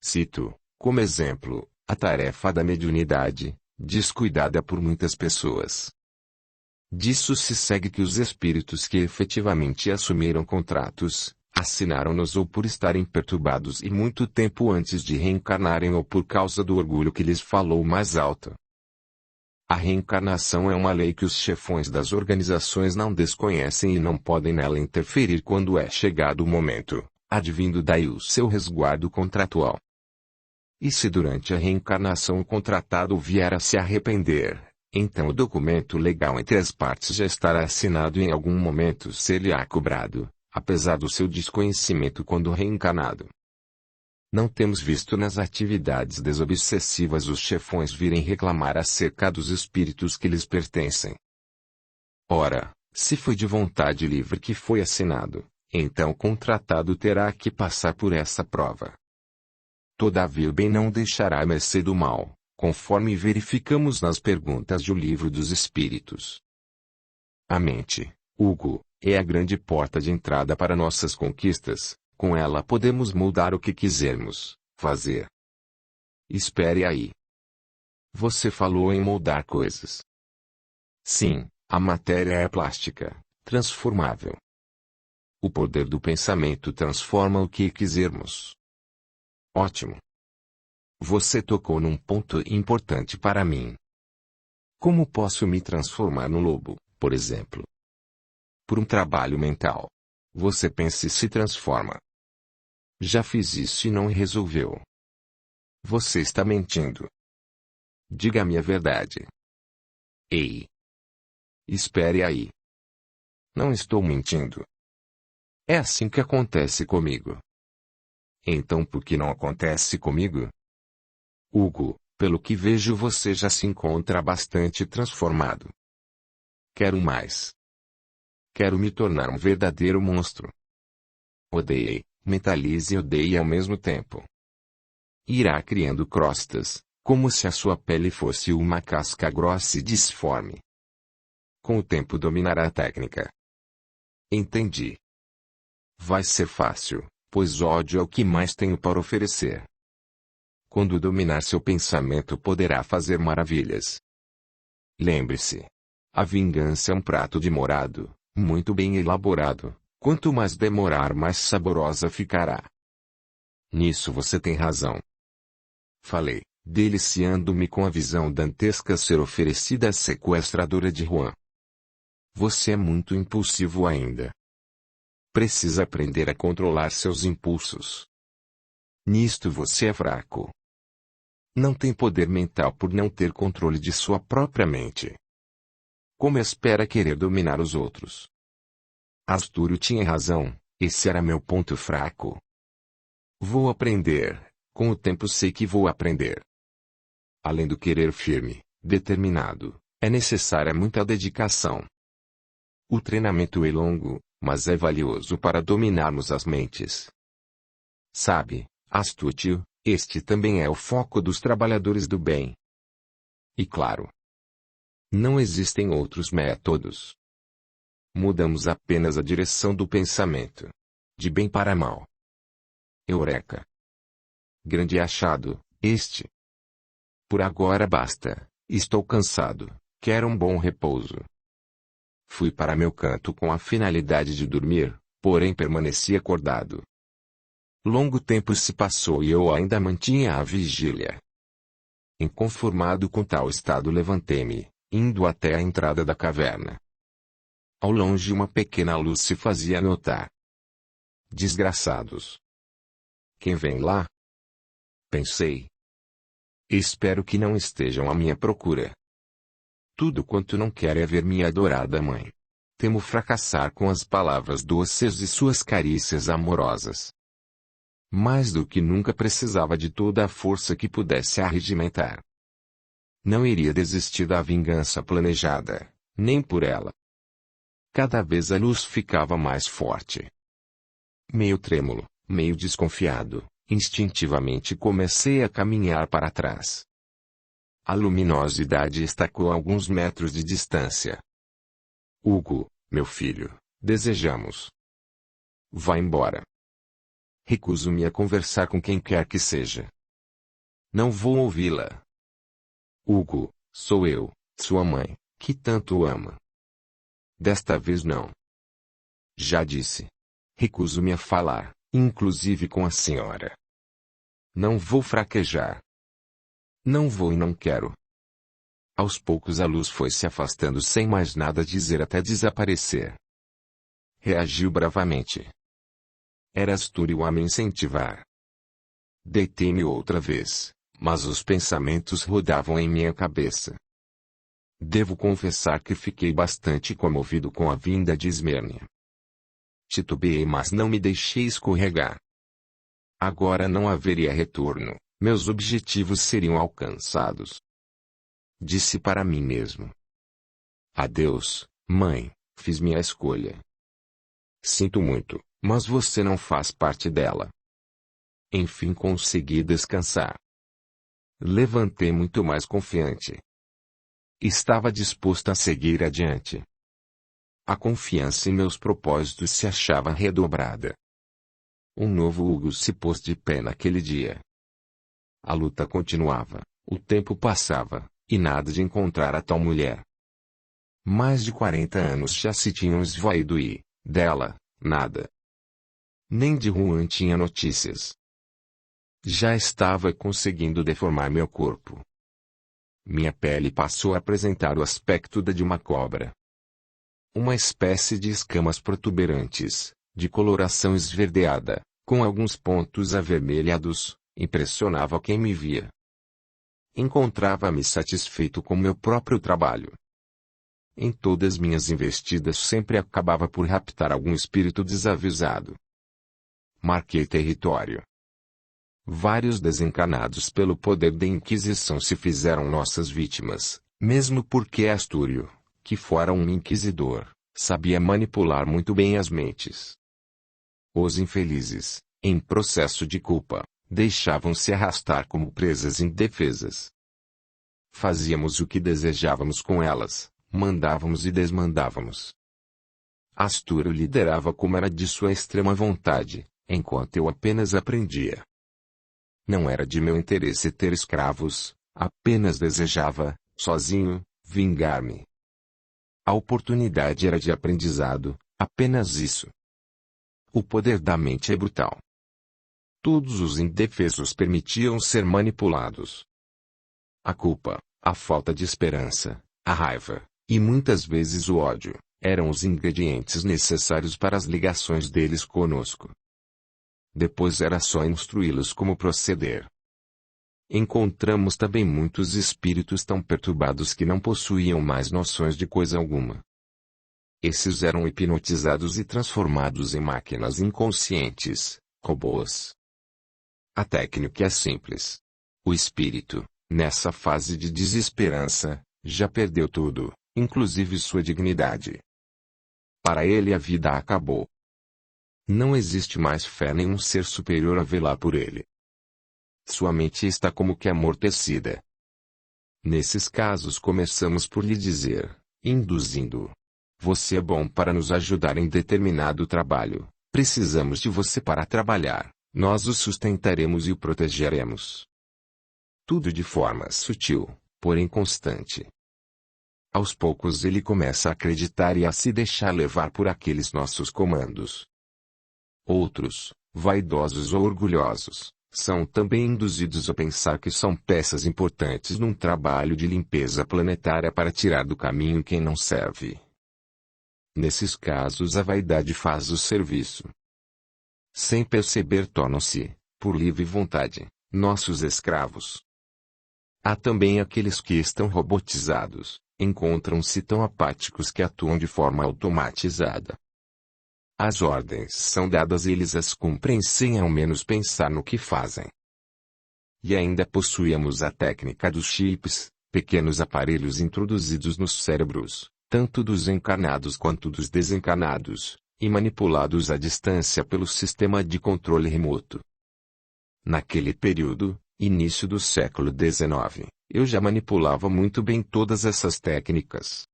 Cito, como exemplo, a tarefa da mediunidade, descuidada por muitas pessoas. Disso se segue que os espíritos que efetivamente assumiram contratos, assinaram-nos ou por estarem perturbados e muito tempo antes de reencarnarem ou por causa do orgulho que lhes falou mais alto. A reencarnação é uma lei que os chefões das organizações não desconhecem e não podem nela interferir quando é chegado o momento, advindo daí o seu resguardo contratual. E se durante a reencarnação o contratado vier a se arrepender, então o documento legal entre as partes já estará assinado e em algum momento ser-lhe-á cobrado, apesar do seu desconhecimento quando reencarnado. Não temos visto nas atividades desobsessivas os chefões virem reclamar acerca dos espíritos que lhes pertencem. Ora, se foi de vontade livre que foi assinado, então o contratado terá que passar por essa prova. Todavia o bem não deixará a mercê do mal, conforme verificamos nas perguntas do Livro dos Espíritos. A mente, Hugo, é a grande porta de entrada para nossas conquistas, com ela podemos moldar o que quisermos fazer. Espere aí. Você falou em moldar coisas. Sim, a matéria é plástica, transformável. O poder do pensamento transforma o que quisermos. Ótimo. Você tocou num ponto importante para mim. Como posso me transformar no lobo, por exemplo? Por um trabalho mental. Você pensa e se transforma. Já fiz isso e não resolveu. Você está mentindo. Diga-me a verdade. Ei. Espere aí. Não estou mentindo. É assim que acontece comigo. Então por que não acontece comigo? Hugo, pelo que vejo você já se encontra bastante transformado. Quero mais. Quero me tornar um verdadeiro monstro. Odeie, mentalize e odeie ao mesmo tempo. Irá criando crostas, como se a sua pele fosse uma casca grossa e disforme. Com o tempo dominará a técnica. Entendi. Vai ser fácil, pois ódio é o que mais tenho para oferecer. Quando dominar seu pensamento poderá fazer maravilhas. Lembre-se. A vingança é um prato demorado, muito bem elaborado. Quanto mais demorar, mais saborosa ficará. Nisso você tem razão. Falei, deliciando-me com a visão dantesca a ser oferecida à sequestradora de Juan. Você é muito impulsivo ainda. Precisa aprender a controlar seus impulsos. Nisto você é fraco. Não tem poder mental por não ter controle de sua própria mente. Como espera querer dominar os outros? Astúrio tinha razão, esse era meu ponto fraco. Vou aprender, com o tempo sei que vou aprender. Além do querer firme, determinado, é necessária muita dedicação. O treinamento é longo, mas é valioso para dominarmos as mentes. Sabe, Astúcio, este também é o foco dos trabalhadores do bem. E claro, não existem outros métodos. Mudamos apenas a direção do pensamento. De bem para mal. Eureka! Grande achado, este. Por agora basta, estou cansado, quero um bom repouso. Fui para meu canto com a finalidade de dormir, porém permaneci acordado. Longo tempo se passou e eu ainda mantinha a vigília. Inconformado com tal estado levantei-me, indo até a entrada da caverna. Ao longe uma pequena luz se fazia notar. Desgraçados! Quem vem lá? Pensei. Espero que não estejam à minha procura. Tudo quanto não quero é ver minha adorada mãe. Temo fracassar com as palavras doces de suas carícias amorosas. Mais do que nunca precisava de toda a força que pudesse arregimentar. Não iria desistir da vingança planejada, nem por ela. Cada vez a luz ficava mais forte. Meio trêmulo, meio desconfiado, instintivamente comecei a caminhar para trás. A luminosidade estacou a alguns metros de distância. Hugo, meu filho, desejamos. Vá embora. Recuso-me a conversar com quem quer que seja. Não vou ouvi-la. Hugo, sou eu, sua mãe, que tanto o ama. Desta vez não. Já disse. Recuso-me a falar, inclusive com a senhora. Não vou fraquejar. Não vou e não quero. Aos poucos a luz foi se afastando sem mais nada dizer até desaparecer. Reagiu bravamente. Era Astúrio a me incentivar. Deitei-me outra vez, mas os pensamentos rodavam em minha cabeça. Devo confessar que fiquei bastante comovido com a vinda de Esmênia. Titubeei, mas não me deixei escorregar. Agora não haveria retorno, meus objetivos seriam alcançados. Disse para mim mesmo. Adeus, mãe, fiz minha escolha. Sinto muito, mas você não faz parte dela. Enfim consegui descansar. Levantei muito mais confiante. Estava disposto a seguir adiante. A confiança em meus propósitos se achava redobrada. Um novo Hugo se pôs de pé naquele dia. A luta continuava, o tempo passava, e nada de encontrar a tal mulher. Mais de 40 anos já se tinham esvaído e, dela, nada. Nem de Juan tinha notícias. Já estava conseguindo deformar meu corpo. Minha pele passou a apresentar o aspecto da de uma cobra. Uma espécie de escamas protuberantes, de coloração esverdeada, com alguns pontos avermelhados, impressionava quem me via. Encontrava-me satisfeito com meu próprio trabalho. Em todas minhas investidas sempre acabava por raptar algum espírito desavisado. Marquei território. Vários desencanados pelo poder da Inquisição se fizeram nossas vítimas, mesmo porque Astúrio, que fora um inquisidor, sabia manipular muito bem as mentes. Os infelizes, em processo de culpa, deixavam-se arrastar como presas indefesas. Fazíamos o que desejávamos com elas, mandávamos e desmandávamos. Astúrio liderava como era de sua extrema vontade, enquanto eu apenas aprendia. Não era de meu interesse ter escravos, apenas desejava, sozinho, vingar-me. A oportunidade era de aprendizado, apenas isso. O poder da mente é brutal. Todos os indefesos permitiam ser manipulados. A culpa, a falta de esperança, a raiva, e muitas vezes o ódio, eram os ingredientes necessários para as ligações deles conosco. Depois era só instruí-los como proceder. Encontramos também muitos espíritos tão perturbados que não possuíam mais noções de coisa alguma. Esses eram hipnotizados e transformados em máquinas inconscientes, robôs. A técnica é simples. O espírito, nessa fase de desesperança, já perdeu tudo, inclusive sua dignidade. Para ele a vida acabou. Não existe mais fé em um ser superior a velar por ele. Sua mente está como que amortecida. Nesses casos começamos por lhe dizer, induzindo: você é bom para nos ajudar em determinado trabalho, precisamos de você para trabalhar, nós o sustentaremos e o protegeremos. Tudo de forma sutil, porém constante. Aos poucos ele começa a acreditar e a se deixar levar por aqueles nossos comandos. Outros, vaidosos ou orgulhosos, são também induzidos a pensar que são peças importantes num trabalho de limpeza planetária para tirar do caminho quem não serve. Nesses casos a vaidade faz o serviço. Sem perceber tornam-se, por livre vontade, nossos escravos. Há também aqueles que estão robotizados, encontram-se tão apáticos que atuam de forma automatizada. As ordens são dadas e eles as cumprem sem ao menos pensar no que fazem. E ainda possuíamos a técnica dos chips, pequenos aparelhos introduzidos nos cérebros, tanto dos encarnados quanto dos desencarnados, e manipulados à distância pelo sistema de controle remoto. Naquele período, início do século XIX, eu já manipulava muito bem todas essas técnicas.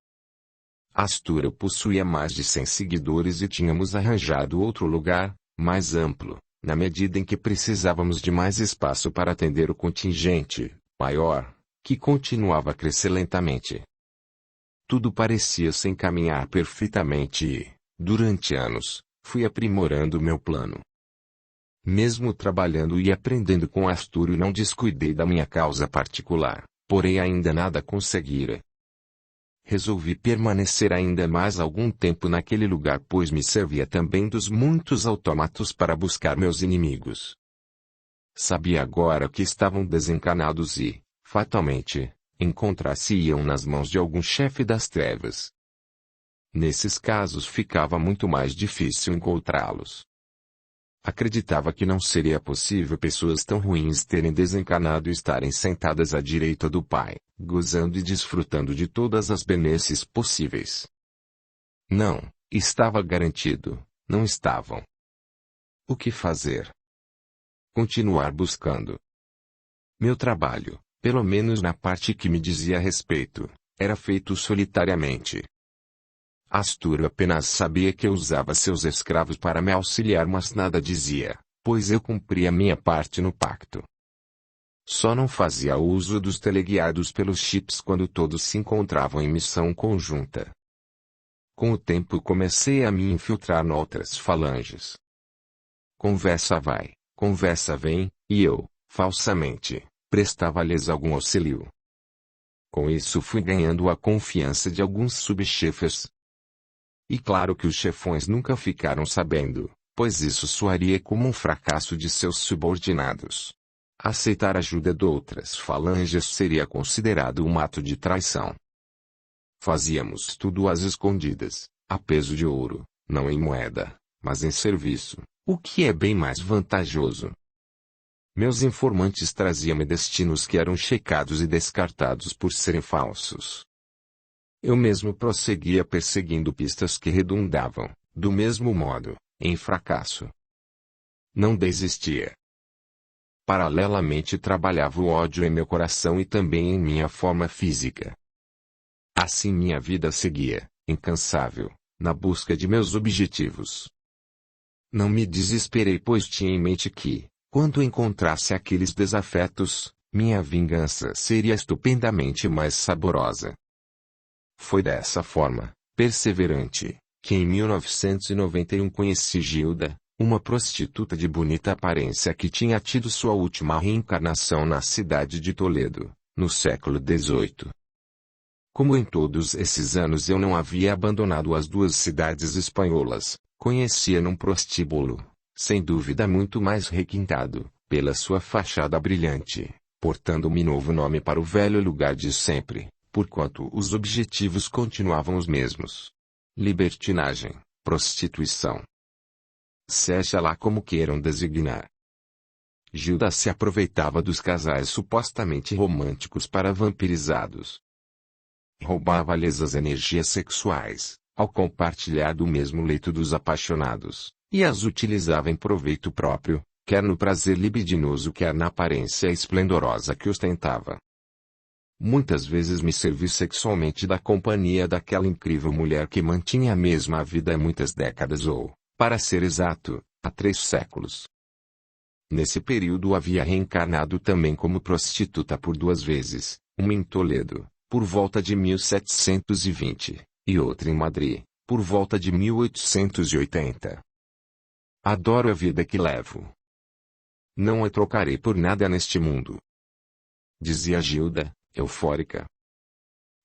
Astúrio possuía mais de 100 seguidores e tínhamos arranjado outro lugar, mais amplo, na medida em que precisávamos de mais espaço para atender o contingente, maior, que continuava a crescer lentamente. Tudo parecia se encaminhar perfeitamente e, durante anos, fui aprimorando meu plano. Mesmo trabalhando e aprendendo com Astúrio não descuidei da minha causa particular, porém ainda nada conseguira. Resolvi permanecer ainda mais algum tempo naquele lugar pois me servia também dos muitos autômatos para buscar meus inimigos. Sabia agora que estavam desencarnados e, fatalmente, encontrar-se-iam nas mãos de algum chefe das trevas. Nesses casos ficava muito mais difícil encontrá-los. Acreditava que não seria possível pessoas tão ruins terem desencarnado e estarem sentadas à direita do Pai, gozando e desfrutando de todas as benesses possíveis. Não, estava garantido, não estavam. O que fazer? Continuar buscando. Meu trabalho, pelo menos na parte que me dizia respeito, era feito solitariamente. Astúrio apenas sabia que eu usava seus escravos para me auxiliar, mas nada dizia, pois eu cumpria minha parte no pacto. Só não fazia uso dos teleguiados pelos chips quando todos se encontravam em missão conjunta. Com o tempo comecei a me infiltrar noutras falanges. Conversa vai, conversa vem, e eu, falsamente, prestava-lhes algum auxílio. Com isso fui ganhando a confiança de alguns subchefes. E claro que os chefões nunca ficaram sabendo, pois isso soaria como um fracasso de seus subordinados. Aceitar ajuda de outras falanges seria considerado um ato de traição. Fazíamos tudo às escondidas, a peso de ouro, não em moeda, mas em serviço, o que é bem mais vantajoso. Meus informantes traziam-me destinos que eram checados e descartados por serem falsos. Eu mesmo prosseguia perseguindo pistas que redundavam, do mesmo modo, em fracasso. Não desistia. Paralelamente trabalhava o ódio em meu coração e também em minha forma física. Assim minha vida seguia, incansável, na busca de meus objetivos. Não me desesperei, pois tinha em mente que, quando encontrasse aqueles desafetos, minha vingança seria estupendamente mais saborosa. Foi dessa forma, perseverante, que em 1991 conheci Gilda, uma prostituta de bonita aparência que tinha tido sua última reencarnação na cidade de Toledo, no século XVIII. Como em todos esses anos eu não havia abandonado as duas cidades espanholas, conhecia num prostíbulo, sem dúvida muito mais requintado, pela sua fachada brilhante, portando-me novo nome para o velho lugar de sempre, porquanto os objetivos continuavam os mesmos. Libertinagem, prostituição. Seja lá como queiram designar. Gilda se aproveitava dos casais supostamente românticos para vampirizados. Roubava-lhes as energias sexuais, ao compartilhar do mesmo leito dos apaixonados, e as utilizava em proveito próprio, quer no prazer libidinoso quer na aparência esplendorosa que ostentava. Muitas vezes me servi sexualmente da companhia daquela incrível mulher que mantinha a mesma vida há muitas décadas ou, para ser exato, há 3 séculos. Nesse período havia reencarnado também como prostituta por 2 vezes, uma em Toledo, por volta de 1720, e outra em Madrid, por volta de 1880. Adoro a vida que levo. Não a trocarei por nada neste mundo, dizia Gilda, eufórica.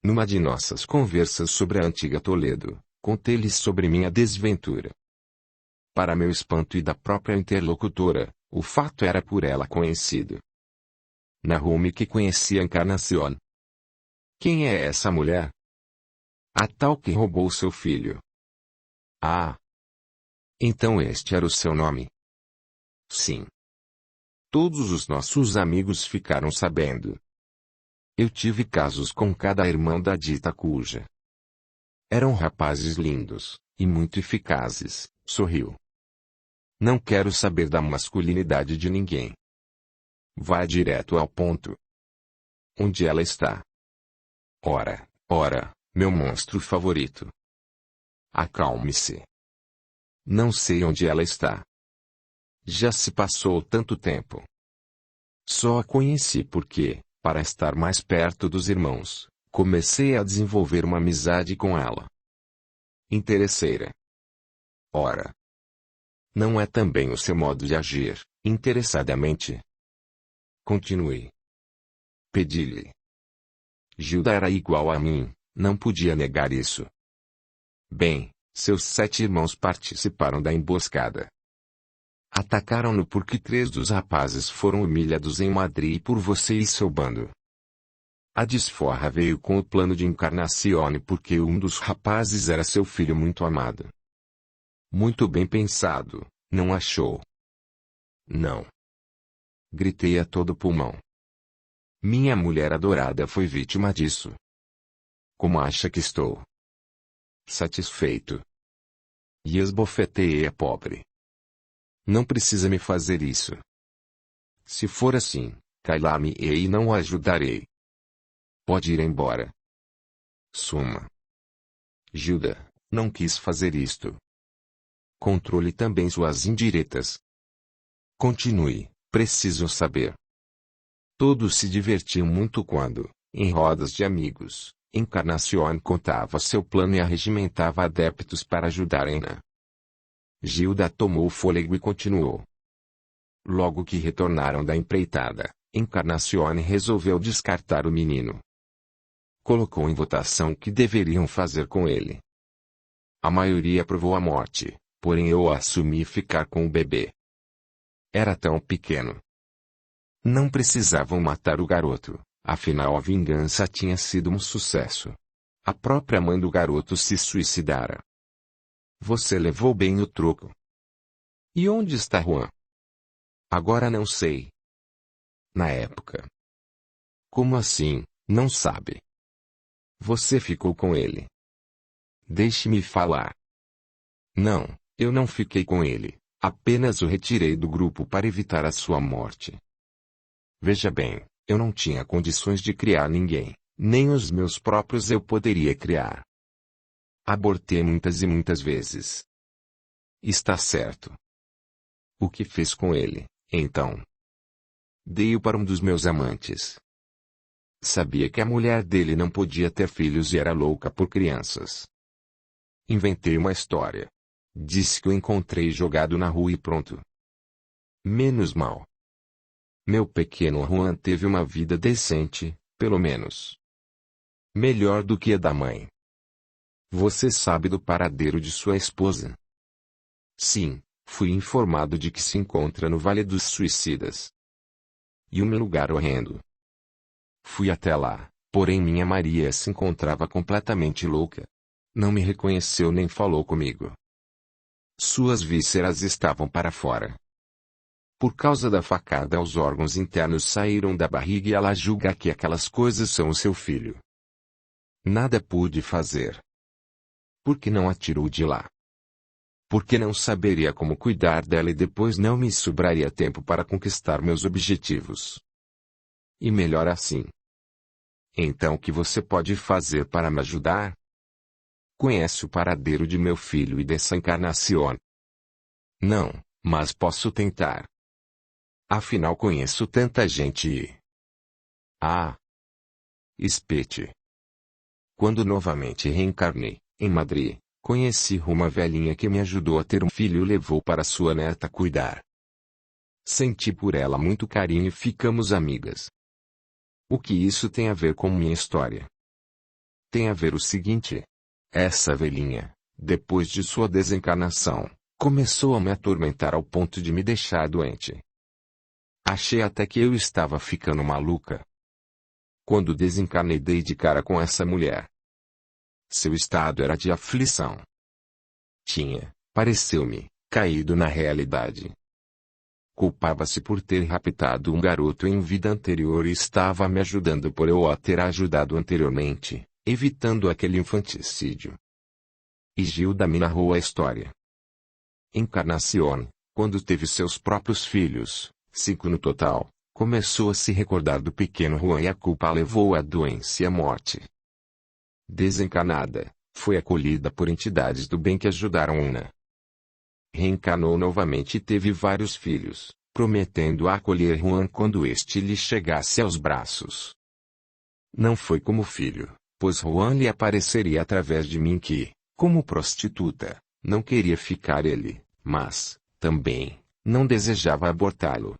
Numa de nossas conversas sobre a antiga Toledo, contei-lhes sobre minha desventura. Para meu espanto e da própria interlocutora, o fato era por ela conhecido. Narrou-me que conhecia Encarnación. Quem é essa mulher? A tal que roubou seu filho. Ah! Então este era o seu nome? Sim. Todos os nossos amigos ficaram sabendo. Eu tive casos com cada irmão da dita cuja. Eram rapazes lindos, e muito eficazes, sorriu. Não quero saber da masculinidade de ninguém. Vá direto ao ponto. Onde ela está? Ora, meu monstro favorito. Acalme-se. Não sei onde ela está. Já se passou tanto tempo. Só a conheci porque, para estar mais perto dos irmãos, comecei a desenvolver uma amizade com ela. Interesseira. Ora. Não é também o seu modo de agir, interessadamente? Continue. Pedi-lhe. Gilda era igual a mim, não podia negar isso. Bem, seus 7 irmãos participaram da emboscada. Atacaram-no porque 3 dos rapazes foram humilhados em Madrid por você e seu bando. A desforra veio com o plano de Encarnación porque um dos rapazes era seu filho muito amado. Muito bem pensado, não achou? Não. Gritei a todo pulmão. Minha mulher adorada foi vítima disso. Como acha que estou? Satisfeito. E esbofeteei a pobre. Não precisa me fazer isso. Se for assim, calar-me-ei e não o ajudarei. Pode ir embora. Suma. Gilda, não quis fazer isto. Controle também suas indiretas. Continue, preciso saber. Todos se divertiam muito quando, em rodas de amigos, Encarnación contava seu plano e arregimentava adeptos para ajudarem-na. Gilda tomou fôlego e continuou. Logo que retornaram da empreitada, Encarnación resolveu descartar o menino. Colocou em votação o que deveriam fazer com ele. A maioria aprovou a morte, porém eu assumi ficar com o bebê. Era tão pequeno. Não precisavam matar o garoto, afinal a vingança tinha sido um sucesso. A própria mãe do garoto se suicidara. Você levou bem o troco. E onde está Juan? Agora não sei. Na época. Como assim, não sabe? Você ficou com ele. Deixe-me falar. Não, eu não fiquei com ele, apenas o retirei do grupo para evitar a sua morte. Veja bem, eu não tinha condições de criar ninguém, nem os meus próprios eu poderia criar. Abortei muitas e muitas vezes. Está certo. O que fez com ele, então? Dei-o para um dos meus amantes. Sabia que a mulher dele não podia ter filhos e era louca por crianças. Inventei uma história. Disse que o encontrei jogado na rua e pronto. Menos mal. Meu pequeno Juan teve uma vida decente, pelo menos. Melhor do que a da mãe. Você sabe do paradeiro de sua esposa? Sim, fui informado de que se encontra no Vale dos Suicidas. E um lugar horrendo. Fui até lá, porém minha Maria se encontrava completamente louca. Não me reconheceu nem falou comigo. Suas vísceras estavam para fora. Por causa da facada, os órgãos internos saíram da barriga e ela julga que aquelas coisas são o seu filho. Nada pude fazer. Por que não a tirou de lá? Porque não saberia como cuidar dela e depois não me sobraria tempo para conquistar meus objetivos. E melhor assim. Então o que você pode fazer para me ajudar? Conhece o paradeiro de meu filho e dessa encarnação? Não, mas posso tentar. Afinal conheço tanta gente e... Ah! Espete. Quando novamente reencarnei, em Madrid, conheci uma velhinha que me ajudou a ter um filho e levou para sua neta cuidar. Senti por ela muito carinho e ficamos amigas. O que isso tem a ver com minha história? Tem a ver o seguinte. Essa velhinha, depois de sua desencarnação, começou a me atormentar ao ponto de me deixar doente. Achei até que eu estava ficando maluca. Quando desencarnei, dei de cara com essa mulher. Seu estado era de aflição. Tinha, pareceu-me, caído na realidade. Culpava-se por ter raptado um garoto em vida anterior e estava me ajudando por eu a ter ajudado anteriormente, evitando aquele infanticídio. E Gilda me narrou a história. Encarnacion, quando teve seus próprios filhos, 5 no total, começou a se recordar do pequeno Juan e a culpa a levou à doença e à morte. Desencarnada, foi acolhida por entidades do bem que ajudaram Una. Reencarnou novamente e teve vários filhos, prometendo acolher Juan quando este lhe chegasse aos braços. Não foi como filho, pois Juan lhe apareceria através de mim que, como prostituta, não queria ficar ele, mas, também, não desejava abortá-lo.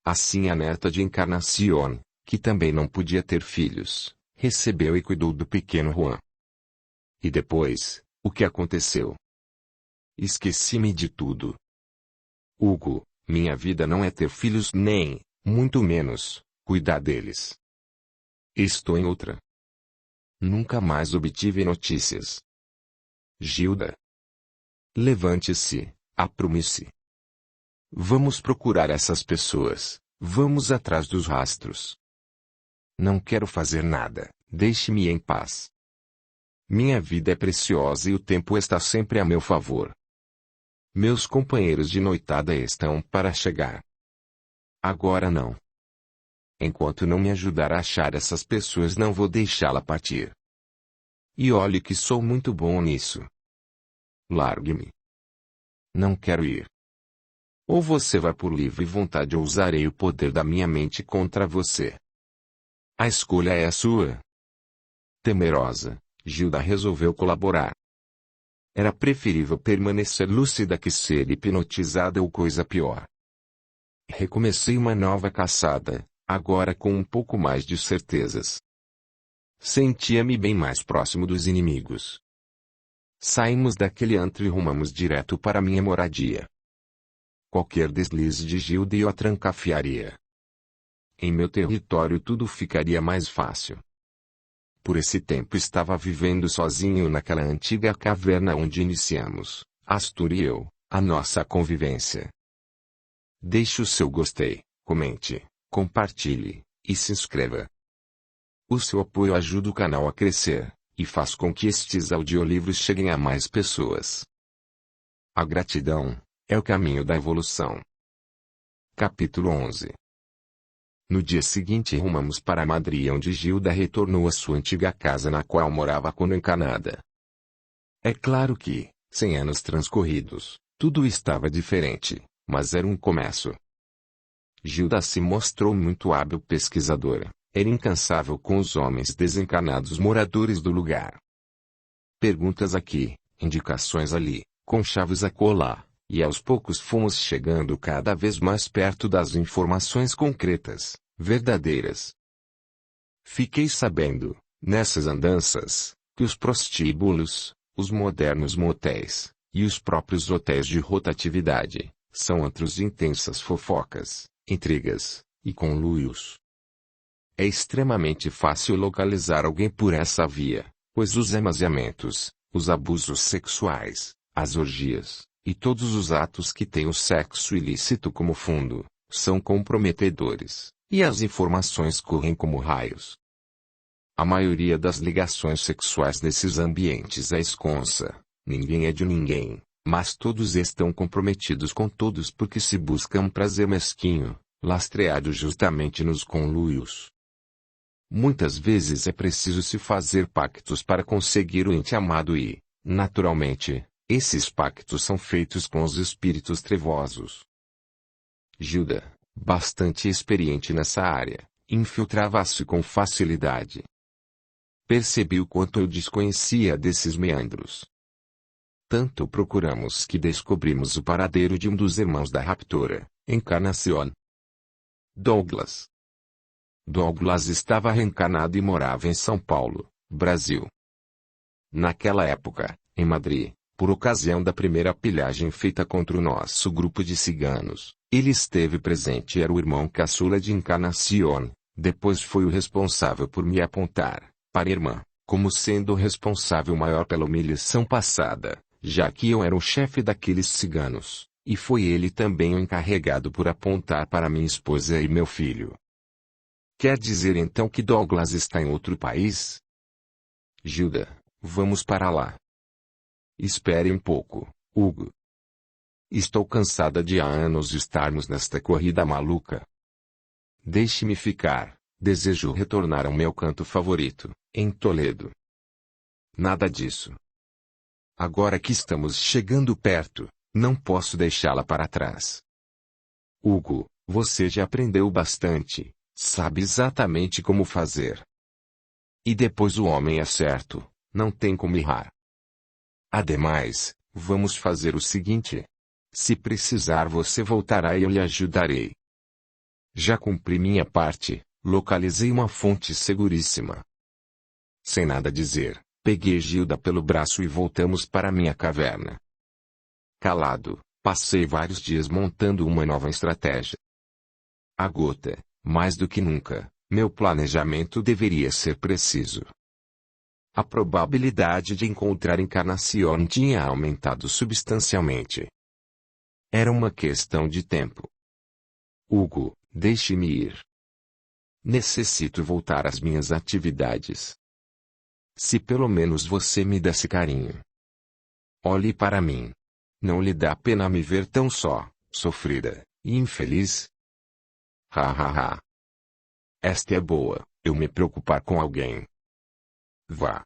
Assim a neta de Encarnacion, que também não podia ter filhos, recebeu e cuidou do pequeno Juan. E depois, o que aconteceu? Esqueci-me de tudo. Hugo, minha vida não é ter filhos nem, muito menos, cuidar deles. Estou em outra. Nunca mais obtive notícias. Gilda. Levante-se, aprume-se. Vamos procurar essas pessoas, vamos atrás dos rastros. Não quero fazer nada, deixe-me em paz. Minha vida é preciosa e o tempo está sempre a meu favor. Meus companheiros de noitada estão para chegar. Agora não. Enquanto não me ajudar a achar essas pessoas, não vou deixá-la partir. E olhe que sou muito bom nisso. Largue-me. Não quero ir. Ou você vai por livre vontade ou usarei o poder da minha mente contra você. A escolha é a sua. Temerosa, Gilda resolveu colaborar. Era preferível permanecer lúcida que ser hipnotizada ou coisa pior. Recomecei uma nova caçada, agora com um pouco mais de certezas. Sentia-me bem mais próximo dos inimigos. Saímos daquele antro e rumamos direto para minha moradia. Qualquer deslize de Gilda e eu a trancafiaria. Em meu território tudo ficaria mais fácil. Por esse tempo estava vivendo sozinho naquela antiga caverna onde iniciamos, Astur e eu, a nossa convivência. Deixe o seu gostei, comente, compartilhe, e se inscreva. O seu apoio ajuda o canal a crescer, e faz com que estes audiolivros cheguem a mais pessoas. A gratidão é o caminho da evolução. Capítulo 11. No dia seguinte rumamos para Madrid, onde Gilda retornou à sua antiga casa na qual morava quando encarnada. É claro que, 100 anos transcorridos, tudo estava diferente, mas era um começo. Gilda se mostrou muito hábil pesquisadora, era incansável com os homens desencarnados moradores do lugar. Perguntas aqui, indicações ali, conchavos acolá, e aos poucos fomos chegando cada vez mais perto das informações concretas, verdadeiras. Fiquei sabendo, nessas andanças, que os prostíbulos, os modernos motéis, e os próprios hotéis de rotatividade, são antros de intensas fofocas, intrigas, e conluios. É extremamente fácil localizar alguém por essa via, pois os amaziamentos, os abusos sexuais, as orgias, e todos os atos que têm o sexo ilícito como fundo, são comprometedores, e as informações correm como raios. A maioria das ligações sexuais nesses ambientes é esconsa, ninguém é de ninguém, mas todos estão comprometidos com todos porque se busca um prazer mesquinho, lastreado justamente nos conluios. Muitas vezes é preciso se fazer pactos para conseguir o ente amado e, naturalmente, esses pactos são feitos com os espíritos trevosos. Gilda, bastante experiente nessa área, infiltrava-se com facilidade. Percebi o quanto eu desconhecia desses meandros. Tanto procuramos que descobrimos o paradeiro de um dos irmãos da raptora, Encarnación. Douglas. Douglas estava reencarnado e morava em São Paulo, Brasil. Naquela época, em Madrid, por ocasião da primeira pilhagem feita contra o nosso grupo de ciganos, ele esteve presente e era o irmão caçula de Encarnación, depois foi o responsável por me apontar, para a irmã, como sendo o responsável maior pela humilhação passada, já que eu era o chefe daqueles ciganos, e foi ele também o encarregado por apontar para minha esposa e meu filho. Quer dizer então que Douglas está em outro país? Gilda, vamos para lá. Espere um pouco, Hugo. Estou cansada de há anos estarmos nesta corrida maluca. Deixe-me ficar, desejo retornar ao meu canto favorito, em Toledo. Nada disso. Agora que estamos chegando perto, não posso deixá-la para trás. Hugo, você já aprendeu bastante, sabe exatamente como fazer. E depois o homem é certo, não tem como errar. Ademais, vamos fazer o seguinte. Se precisar você voltará e eu lhe ajudarei. Já cumpri minha parte, localizei uma fonte seguríssima. Sem nada dizer, peguei Gilda pelo braço e voltamos para minha caverna. Calado, passei vários dias montando uma nova estratégia. A gota, mais do que nunca, meu planejamento deveria ser preciso. A probabilidade de encontrar Encarnación tinha aumentado substancialmente. Era uma questão de tempo. Hugo, deixe-me ir. Necessito voltar às minhas atividades. Se pelo menos você me desse carinho. Olhe para mim. Não lhe dá pena me ver tão só, sofrida, e infeliz? Ha ha ha. Esta é boa, eu me preocupar com alguém. Vá.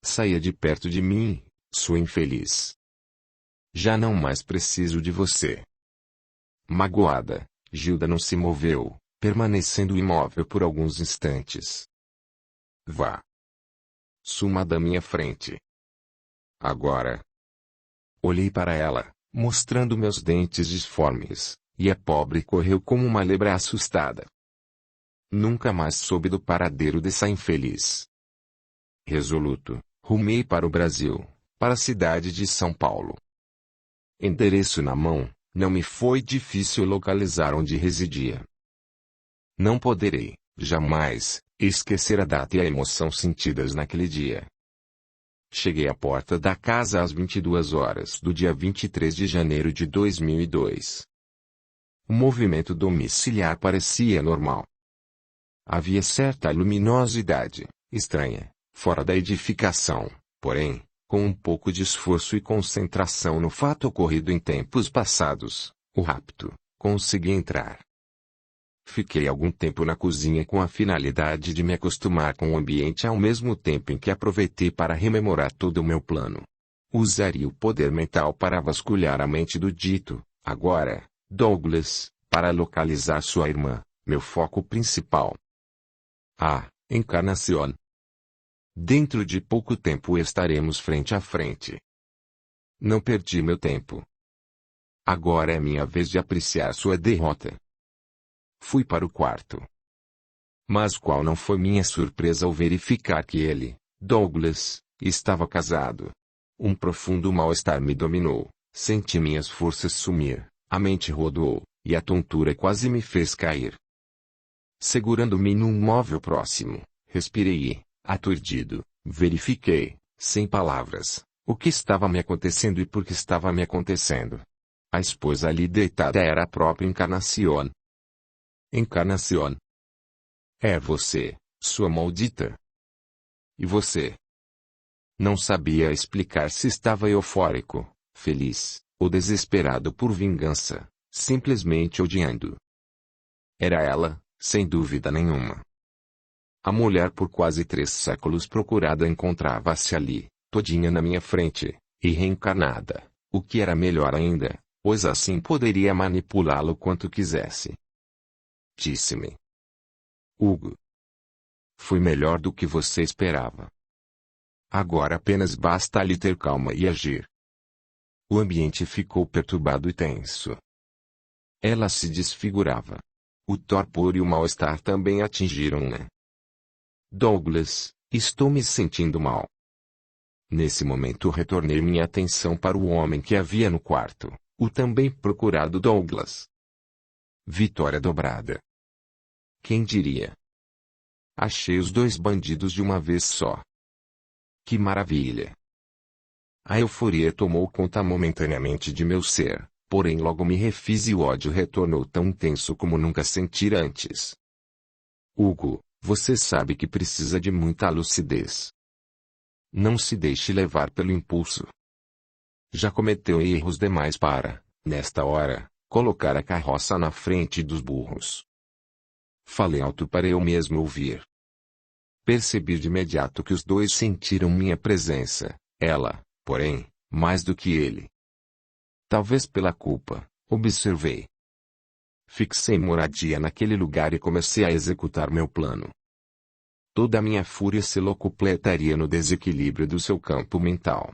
Saia de perto de mim, sua infeliz. Já não mais preciso de você. Magoada, Gilda não se moveu, permanecendo imóvel por alguns instantes. Vá. Suma da minha frente. Agora. Olhei para ela, mostrando meus dentes disformes, e a pobre correu como uma lebra assustada. Nunca mais soube do paradeiro dessa infeliz. Resoluto, rumei para o Brasil, para a cidade de São Paulo. Endereço na mão, não me foi difícil localizar onde residia. Não poderei, jamais, esquecer a data e a emoção sentidas naquele dia. Cheguei à porta da casa às 22 horas do dia 23 de janeiro de 2002. O movimento domiciliar parecia normal. Havia certa luminosidade, estranha, fora da edificação, porém, com um pouco de esforço e concentração no fato ocorrido em tempos passados, o rapto, consegui entrar. Fiquei algum tempo na cozinha com a finalidade de me acostumar com o ambiente ao mesmo tempo em que aproveitei para rememorar todo o meu plano. Usaria o poder mental para vasculhar a mente do dito, agora, Douglas, para localizar sua irmã, meu foco principal. Ah, Encarnación. Dentro de pouco tempo estaremos frente a frente. Não perdi meu tempo. Agora é minha vez de apreciar sua derrota. Fui para o quarto. Mas qual não foi minha surpresa ao verificar que ele, Douglas, estava casado. Um profundo mal-estar me dominou, senti minhas forças sumir, a mente rodou, e a tontura quase me fez cair. Segurando-me num móvel próximo, respirei e, aturdido, verifiquei, sem palavras, o que estava me acontecendo e por que estava me acontecendo. A esposa ali deitada era a própria Encarnación. Encarnación. É você, sua maldita. E você? Não sabia explicar se estava eufórico, feliz, ou desesperado por vingança, simplesmente odiando. Era ela, sem dúvida nenhuma. A mulher por quase 3 séculos procurada encontrava-se ali, todinha na minha frente, e reencarnada, o que era melhor ainda, pois assim poderia manipulá-lo quanto quisesse. Disse-me: Hugo, fui melhor do que você esperava. Agora apenas basta lhe ter calma e agir. O ambiente ficou perturbado e tenso. Ela se desfigurava. O torpor e o mal-estar também atingiram-na. Douglas, estou me sentindo mal. Nesse momento retornei minha atenção para o homem que havia no quarto, o também procurado Douglas. Vitória dobrada. Quem diria? Achei os 2 bandidos de uma vez só. Que maravilha! A euforia tomou conta momentaneamente de meu ser, porém logo me refiz e o ódio retornou tão intenso como nunca sentira antes. Hugo, você sabe que precisa de muita lucidez. Não se deixe levar pelo impulso. Já cometeu erros demais para, nesta hora, colocar a carroça na frente dos burros. Falei alto para eu mesmo ouvir. Percebi de imediato que os 2 sentiram minha presença, ela, porém, mais do que ele. Talvez pela culpa, observei. Fixei moradia naquele lugar e comecei a executar meu plano. Toda a minha fúria se locupletaria no desequilíbrio do seu campo mental.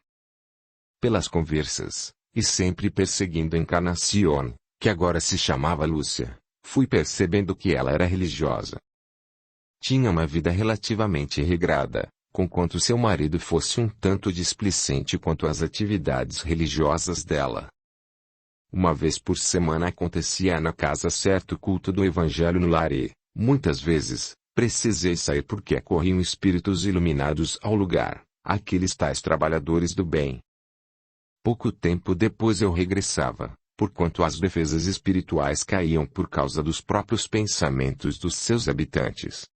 Pelas conversas, e sempre perseguindo a Encarnación, que agora se chamava Lúcia, fui percebendo que ela era religiosa. Tinha uma vida relativamente regrada, conquanto seu marido fosse um tanto displicente quanto às atividades religiosas dela. Uma vez por semana acontecia na casa certo culto do Evangelho no lar e, muitas vezes, precisei sair porque acorriam espíritos iluminados ao lugar, aqueles tais trabalhadores do bem. Pouco tempo depois eu regressava, porquanto as defesas espirituais caíam por causa dos próprios pensamentos dos seus habitantes.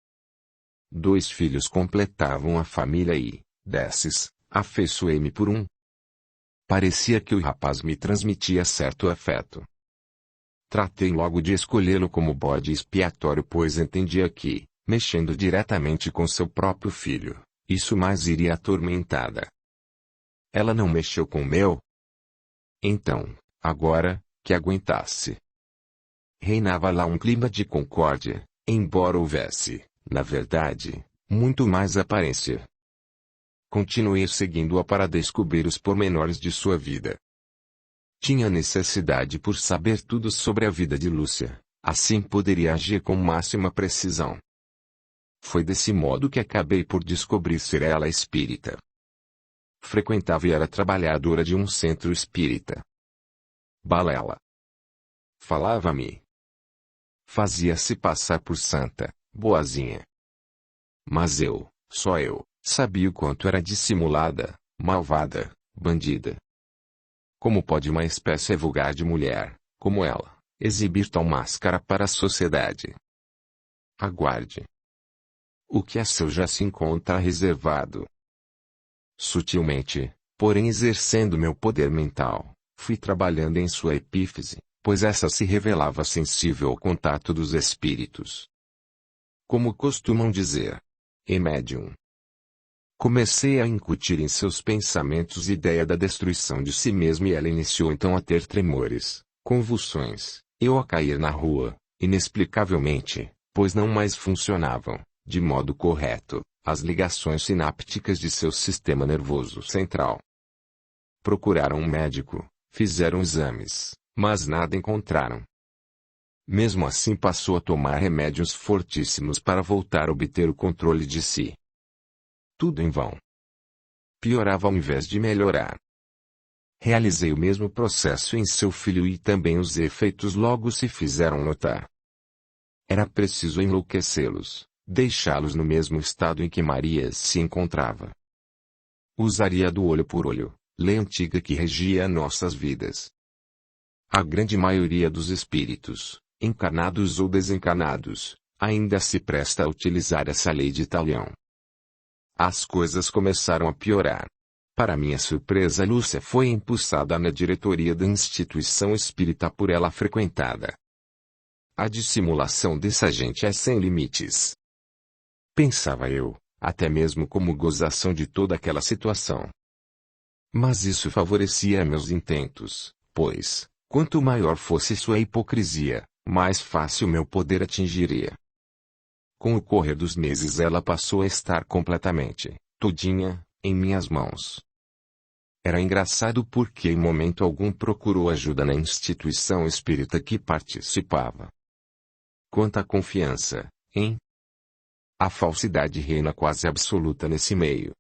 2 filhos completavam a família e, desses, afeiçoei-me por um. Parecia que o rapaz me transmitia certo afeto. Tratei logo de escolhê-lo como bode expiatório, pois entendia que, mexendo diretamente com seu próprio filho, isso mais iria atormentada. Ela não mexeu com o meu? Então, agora, que aguentasse. Reinava lá um clima de concórdia, embora houvesse, na verdade, muito mais aparência. Continuei seguindo-a para descobrir os pormenores de sua vida. Tinha necessidade por saber tudo sobre a vida de Lúcia, assim poderia agir com máxima precisão. Foi desse modo que acabei por descobrir ser ela espírita. Frequentava e era trabalhadora de um centro espírita. Balela. Falava-me. Fazia-se passar por santa, boazinha. Mas eu, só eu, sabia o quanto era dissimulada, malvada, bandida. Como pode uma espécie vulgar de mulher, como ela, exibir tal máscara para a sociedade? Aguarde. O que é seu já se encontra reservado. Sutilmente, porém exercendo meu poder mental, fui trabalhando em sua epífise, pois essa se revelava sensível ao contato dos espíritos. Como costumam dizer, e médium. Comecei a incutir em seus pensamentos ideia da destruição de si mesmo e ela iniciou então a ter tremores, convulsões, eu a cair na rua, inexplicavelmente, pois não mais funcionavam, de modo correto, as ligações sinápticas de seu sistema nervoso central. Procuraram um médico, fizeram exames, mas nada encontraram. Mesmo assim passou a tomar remédios fortíssimos para voltar a obter o controle de si. Tudo em vão. Piorava ao invés de melhorar. Realizei o mesmo processo em seu filho e também os efeitos logo se fizeram notar. Era preciso enlouquecê-los, deixá-los no mesmo estado em que Maria se encontrava. Usaria do olho por olho, lei antiga que regia nossas vidas. A grande maioria dos espíritos, encarnados ou desencarnados, ainda se presta a utilizar essa lei de talião. As coisas começaram a piorar. Para minha surpresa, Lúcia foi impulsada na diretoria da instituição espírita por ela frequentada. A dissimulação dessa gente é sem limites. Pensava eu, até mesmo como gozação de toda aquela situação. Mas isso favorecia meus intentos, pois, quanto maior fosse sua hipocrisia, mais fácil meu poder atingiria. Com o correr dos meses ela passou a estar completamente, todinha, em minhas mãos. Era engraçado porque em momento algum procurou ajuda na instituição espírita que participava. Quanta confiança, hein? A falsidade reina quase absoluta nesse meio.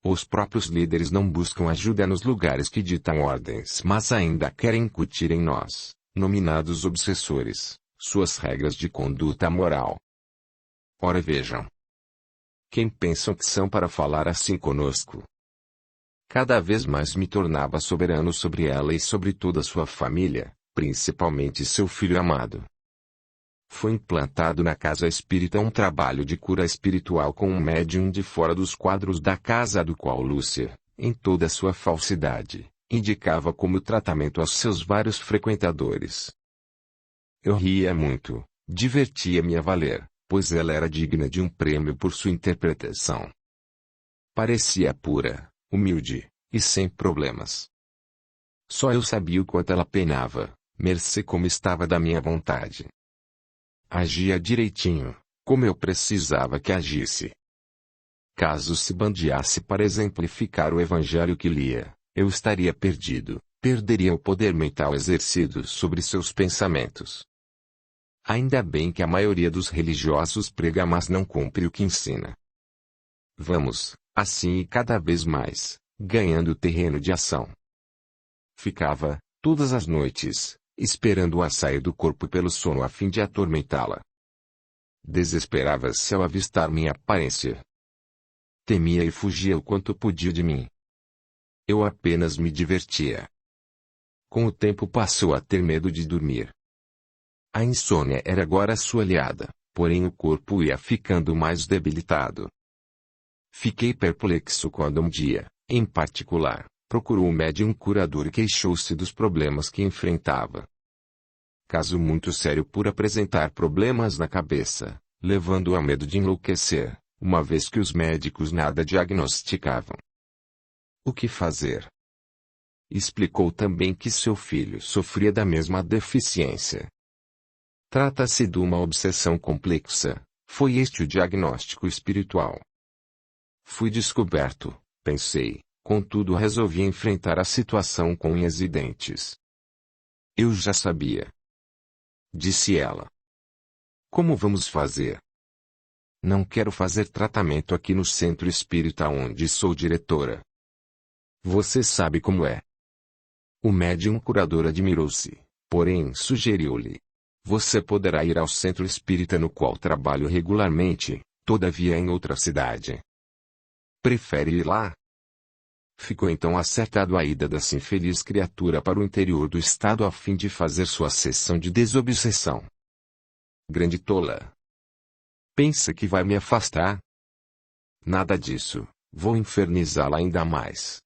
Os próprios líderes não buscam ajuda nos lugares que ditam ordens, mas ainda querem incutir em nós, nominados obsessores, suas regras de conduta moral. Ora vejam. Quem pensam que são para falar assim conosco? Cada vez mais me tornava soberano sobre ela e sobre toda sua família, principalmente seu filho amado. Foi implantado na casa espírita um trabalho de cura espiritual com um médium de fora dos quadros da casa do qual Lúcia, em toda sua falsidade, indicava como tratamento aos seus vários frequentadores. Eu ria muito, divertia-me a valer, pois ela era digna de um prêmio por sua interpretação. Parecia pura, humilde, e sem problemas. Só eu sabia o quanto ela penava, mercê como estava da minha vontade. Agia direitinho, como eu precisava que agisse. Caso se bandeasse para exemplificar o evangelho que lia, eu estaria perdido, perderia o poder mental exercido sobre seus pensamentos. Ainda bem que a maioria dos religiosos prega mas não cumpre o que ensina. Vamos, assim e cada vez mais, ganhando terreno de ação. Ficava, todas as noites, esperando-a sair do corpo pelo sono a fim de atormentá-la. Desesperava-se ao avistar minha aparência. Temia e fugia o quanto podia de mim. Eu apenas me divertia. Com o tempo passou a ter medo de dormir. A insônia era agora sua aliada, porém o corpo ia ficando mais debilitado. Fiquei perplexo quando um dia, em particular, procurou um médium curador e queixou-se dos problemas que enfrentava. Caso muito sério por apresentar problemas na cabeça, levando-o a medo de enlouquecer, uma vez que os médicos nada diagnosticavam. O que fazer? Explicou também que seu filho sofria da mesma deficiência. Trata-se de uma obsessão complexa, foi este o diagnóstico espiritual. Fui descoberto, pensei, contudo resolvi enfrentar a situação com unhas e dentes. Eu já sabia. Disse ela. Como vamos fazer? Não quero fazer tratamento aqui no centro espírita onde sou diretora. Você sabe como é. O médium curador admirou-se, porém sugeriu-lhe. Você poderá ir ao centro espírita no qual trabalho regularmente, todavia em outra cidade. Prefere ir lá? Ficou então acertado a ida dessa infeliz criatura para o interior do estado a fim de fazer sua sessão de desobsessão. Grande tola. Pensa que vai me afastar? Nada disso, vou infernizá-la ainda mais.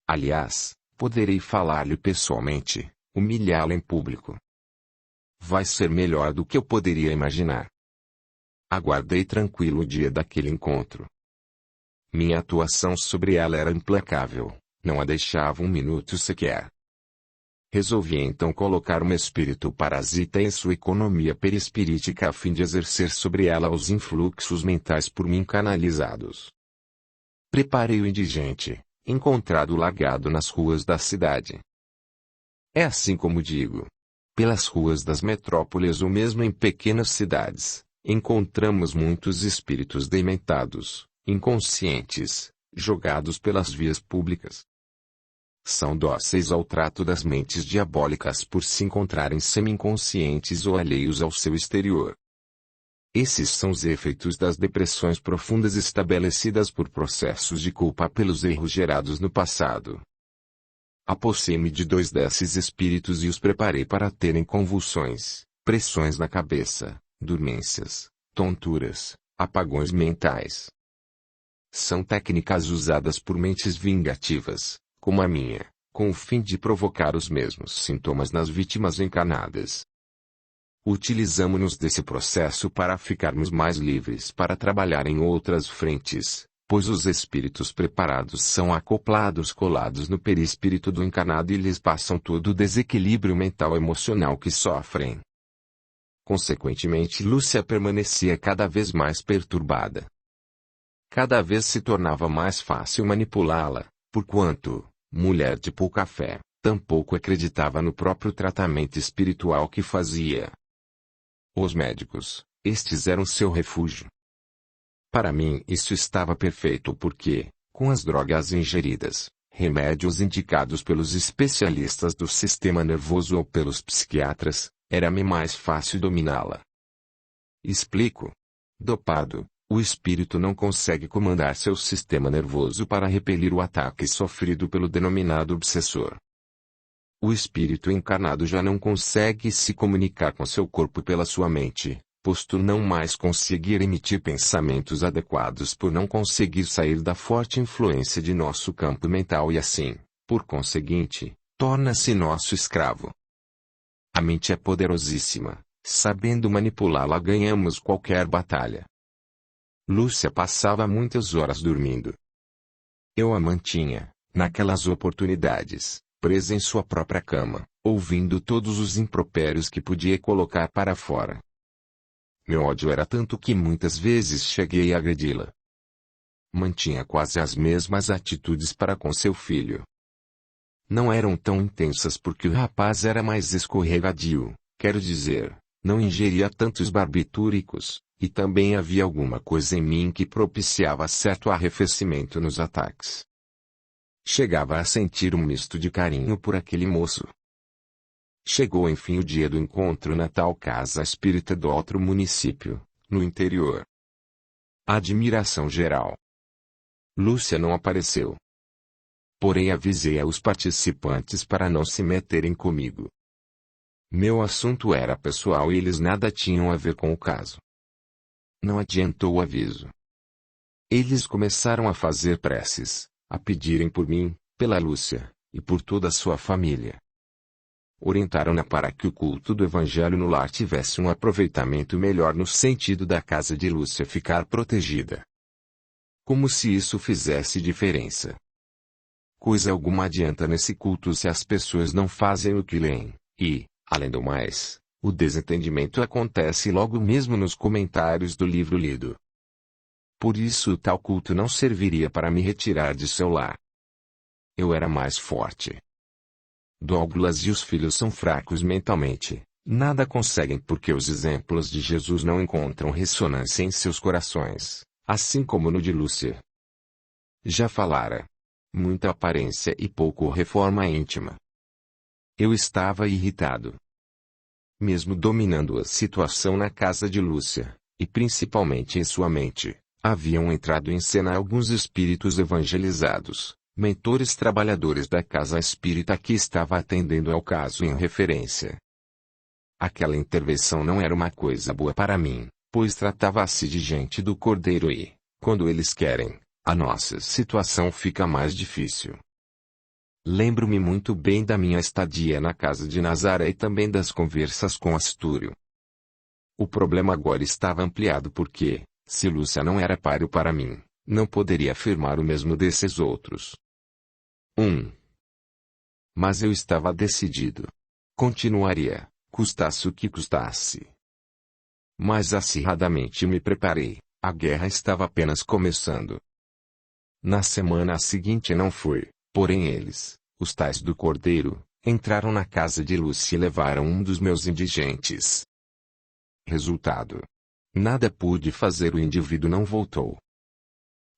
Aliás, poderei falar-lhe pessoalmente, humilhá-la em público. Vai ser melhor do que eu poderia imaginar. Aguardei tranquilo o dia daquele encontro. Minha atuação sobre ela era implacável, não a deixava um minuto sequer. Resolvi então colocar um espírito parasita em sua economia perispirítica a fim de exercer sobre ela os influxos mentais por mim canalizados. Preparei o indigente, encontrado largado nas ruas da cidade. É assim como digo. Pelas ruas das metrópoles ou mesmo em pequenas cidades, encontramos muitos espíritos dementados, inconscientes, jogados pelas vias públicas. São dóceis ao trato das mentes diabólicas por se encontrarem semi-inconscientes ou alheios ao seu exterior. Esses são os efeitos das depressões profundas estabelecidas por processos de culpa pelos erros gerados no passado. Apossei-me de 2 desses espíritos e os preparei para terem convulsões, pressões na cabeça, dormências, tonturas, apagões mentais. São técnicas usadas por mentes vingativas, como a minha, com o fim de provocar os mesmos sintomas nas vítimas encarnadas. Utilizamo-nos desse processo para ficarmos mais livres para trabalhar em outras frentes, pois os espíritos preparados são acoplados colados no perispírito do encarnado e lhes passam todo o desequilíbrio mental emocional que sofrem. Consequentemente, Lúcia permanecia cada vez mais perturbada. Cada vez se tornava mais fácil manipulá-la, porquanto, mulher de pouca fé, tampouco acreditava no próprio tratamento espiritual que fazia. Os médicos, estes eram seu refúgio. Para mim isso estava perfeito porque, com as drogas ingeridas, remédios indicados pelos especialistas do sistema nervoso ou pelos psiquiatras, era-me mais fácil dominá-la. Explico. Dopado, o espírito não consegue comandar seu sistema nervoso para repelir o ataque sofrido pelo denominado obsessor. O espírito encarnado já não consegue se comunicar com seu corpo pela sua mente, posto não mais conseguir emitir pensamentos adequados por não conseguir sair da forte influência de nosso campo mental e assim, por conseguinte, torna-se nosso escravo. A mente é poderosíssima, sabendo manipulá-la ganhamos qualquer batalha. Lúcia passava muitas horas dormindo. Eu a mantinha, naquelas oportunidades, presa em sua própria cama, ouvindo todos os impropérios que podia colocar para fora. Meu ódio era tanto que muitas vezes cheguei a agredi-la. Mantinha quase as mesmas atitudes para com seu filho. Não eram tão intensas porque o rapaz era mais escorregadio, quero dizer, não ingeria tantos barbitúricos, e também havia alguma coisa em mim que propiciava certo arrefecimento nos ataques. Chegava a sentir um misto de carinho por aquele moço. Chegou enfim o dia do encontro na tal casa espírita do outro município, no interior. Admiração geral. Lúcia não apareceu. Porém avisei aos participantes para não se meterem comigo. Meu assunto era pessoal e eles nada tinham a ver com o caso. Não adiantou o aviso. Eles começaram a fazer preces, a pedirem por mim, pela Lúcia, e por toda a sua família. Orientaram-na para que o culto do Evangelho no lar tivesse um aproveitamento melhor no sentido da casa de Lúcia ficar protegida. Como se isso fizesse diferença. Coisa alguma adianta nesse culto se as pessoas não fazem o que leem, e, além do mais, o desentendimento acontece logo mesmo nos comentários do livro lido. Por isso tal culto não serviria para me retirar de seu lar. Eu era mais forte. Douglas e os filhos são fracos mentalmente, nada conseguem porque os exemplos de Jesus não encontram ressonância em seus corações, assim como no de Lúcia. Já falara. Muita aparência e pouco reforma íntima. Eu estava irritado. Mesmo dominando a situação na casa de Lúcia, e principalmente em sua mente, haviam entrado em cena alguns espíritos evangelizados, mentores trabalhadores da casa espírita que estava atendendo ao caso em referência. Aquela intervenção não era uma coisa boa para mim, pois tratava-se de gente do Cordeiro e, quando eles querem, a nossa situação fica mais difícil. Lembro-me muito bem da minha estadia na casa de Nazaré e também das conversas com Astúrio. O problema agora estava ampliado porque, se Lúcia não era páreo para mim, Não poderia afirmar o mesmo desses outros. 1. Mas eu estava decidido. Continuaria, custasse o que custasse. Mas acirradamente me preparei, a guerra estava apenas começando. Na semana seguinte não fui, porém eles, os tais do Cordeiro, entraram na casa de Lúcia e levaram um dos meus indigentes. Resultado: nada pude fazer, o indivíduo não voltou.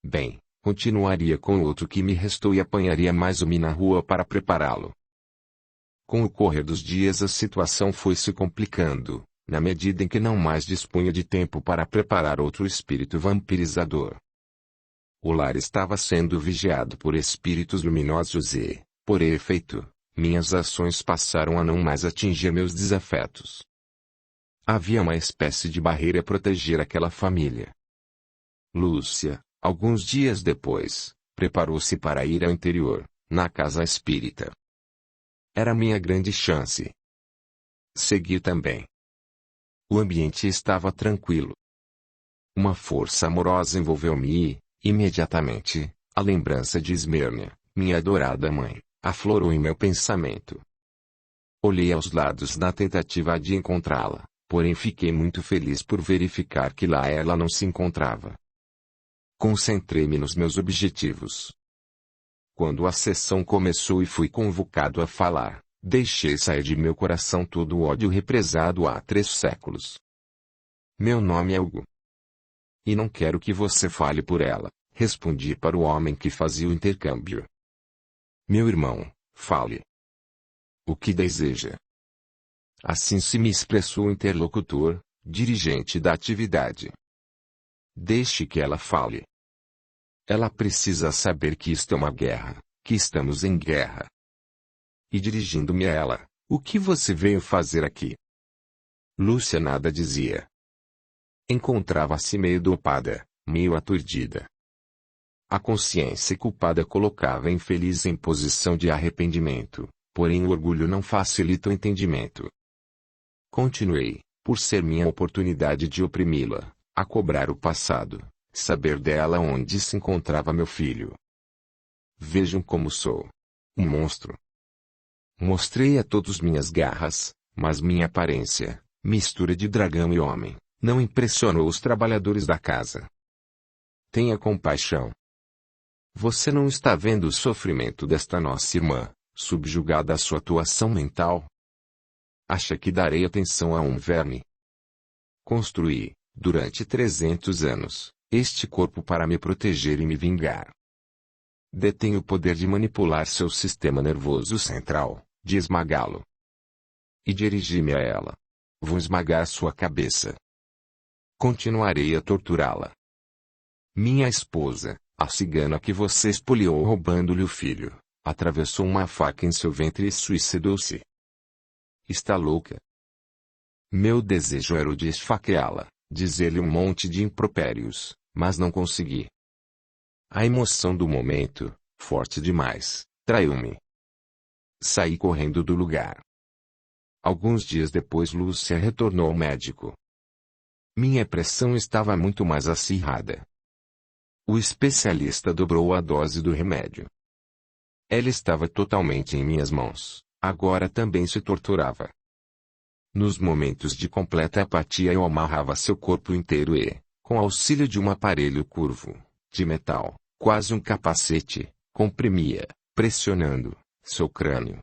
Bem, continuaria com o outro que me restou e apanharia mais um na rua para prepará-lo. Com o correr dos dias a situação foi se complicando, na medida em que não mais dispunha de tempo para preparar outro espírito vampirizador. O lar estava sendo vigiado por espíritos luminosos e, por efeito, minhas ações passaram a não mais atingir meus desafetos. Havia uma espécie de barreira a proteger aquela família. Lúcia, alguns dias depois, preparou-se para ir ao interior, na casa espírita. Era minha grande chance. Segui também. O ambiente estava tranquilo. Uma força amorosa envolveu-me e, imediatamente, a lembrança de Esmêrnia, minha adorada mãe, aflorou em meu pensamento. Olhei aos lados na tentativa de encontrá-la, porém fiquei muito feliz por verificar que lá ela não se encontrava. Concentrei-me nos meus objetivos. Quando a sessão começou e fui convocado a falar, deixei sair de meu coração todo o ódio represado há 3 séculos. Meu nome é Hugo. E não quero que você fale por ela, respondi para o homem que fazia o intercâmbio. Meu irmão, fale. O que deseja? Assim se me expressou o interlocutor, dirigente da atividade. Deixe que ela fale. Ela precisa saber que isto é uma guerra, que estamos em guerra. E dirigindo-me a ela, o que você veio fazer aqui? Lúcia nada dizia. Encontrava-se meio dopada, meio aturdida. A consciência culpada colocava a infeliz em posição de arrependimento, porém o orgulho não facilita o entendimento. Continuei, por ser minha oportunidade de oprimi-la, a cobrar o passado, saber dela onde se encontrava meu filho. Vejam como sou. Um monstro. Mostrei a todos minhas garras, mas minha aparência, mistura de dragão e homem, não impressionou os trabalhadores da casa. Tenha compaixão. Você não está vendo o sofrimento desta nossa irmã, subjugada à sua atuação mental? Acha que darei atenção a um verme? Construí, durante 300 anos, este corpo para me proteger e me vingar. Detém o poder de manipular seu sistema nervoso central, de esmagá-lo. E dirigi-me a ela. Vou esmagar sua cabeça. Continuarei a torturá-la. Minha esposa, a cigana que você espoliou roubando-lhe o filho, atravessou uma faca em seu ventre e suicidou-se. Está louca? Meu desejo era o de esfaqueá-la, dizer-lhe um monte de impropérios, mas não consegui. A emoção do momento, forte demais, traiu-me. Saí correndo do lugar. Alguns dias depois Lúcia retornou ao médico. Minha pressão estava muito mais acirrada. O especialista dobrou a dose do remédio. Ela estava totalmente em minhas mãos, agora também se torturava. Nos momentos de completa apatia eu amarrava seu corpo inteiro e, com auxílio de um aparelho curvo, de metal, quase um capacete, comprimia, pressionando, seu crânio.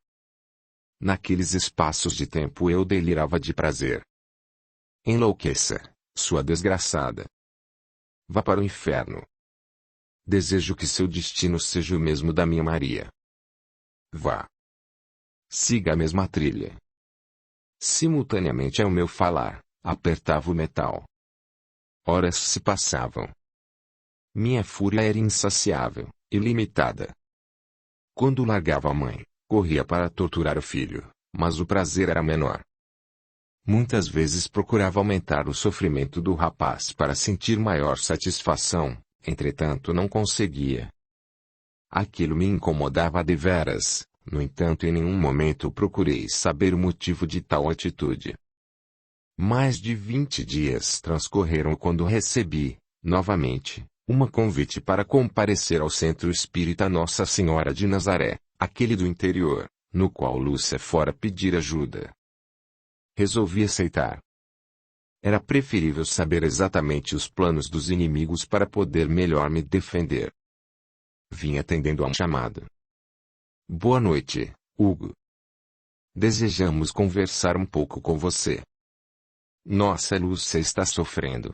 Naqueles espaços de tempo eu delirava de prazer. Enlouqueça, sua desgraçada. Vá para o inferno. Desejo que seu destino seja o mesmo da minha Maria. Vá. Siga a mesma trilha. Simultaneamente ao meu falar, apertava o metal. Horas se passavam. Minha fúria era insaciável, ilimitada. Quando largava a mãe, corria para torturar o filho, mas o prazer era menor. Muitas vezes procurava aumentar o sofrimento do rapaz para sentir maior satisfação, entretanto não conseguia. Aquilo me incomodava deveras, no entanto em nenhum momento procurei saber o motivo de tal atitude. Mais de 20 dias transcorreram quando recebi, novamente, Uma convite para comparecer ao Centro Espírita Nossa Senhora de Nazaré, aquele do interior, no qual Lúcia fora pedir ajuda. Resolvi aceitar. Era preferível saber exatamente os planos dos inimigos para poder melhor me defender. Vim atendendo a um chamado. Boa noite, Hugo. Desejamos conversar um pouco com você. Nossa Lúcia está sofrendo.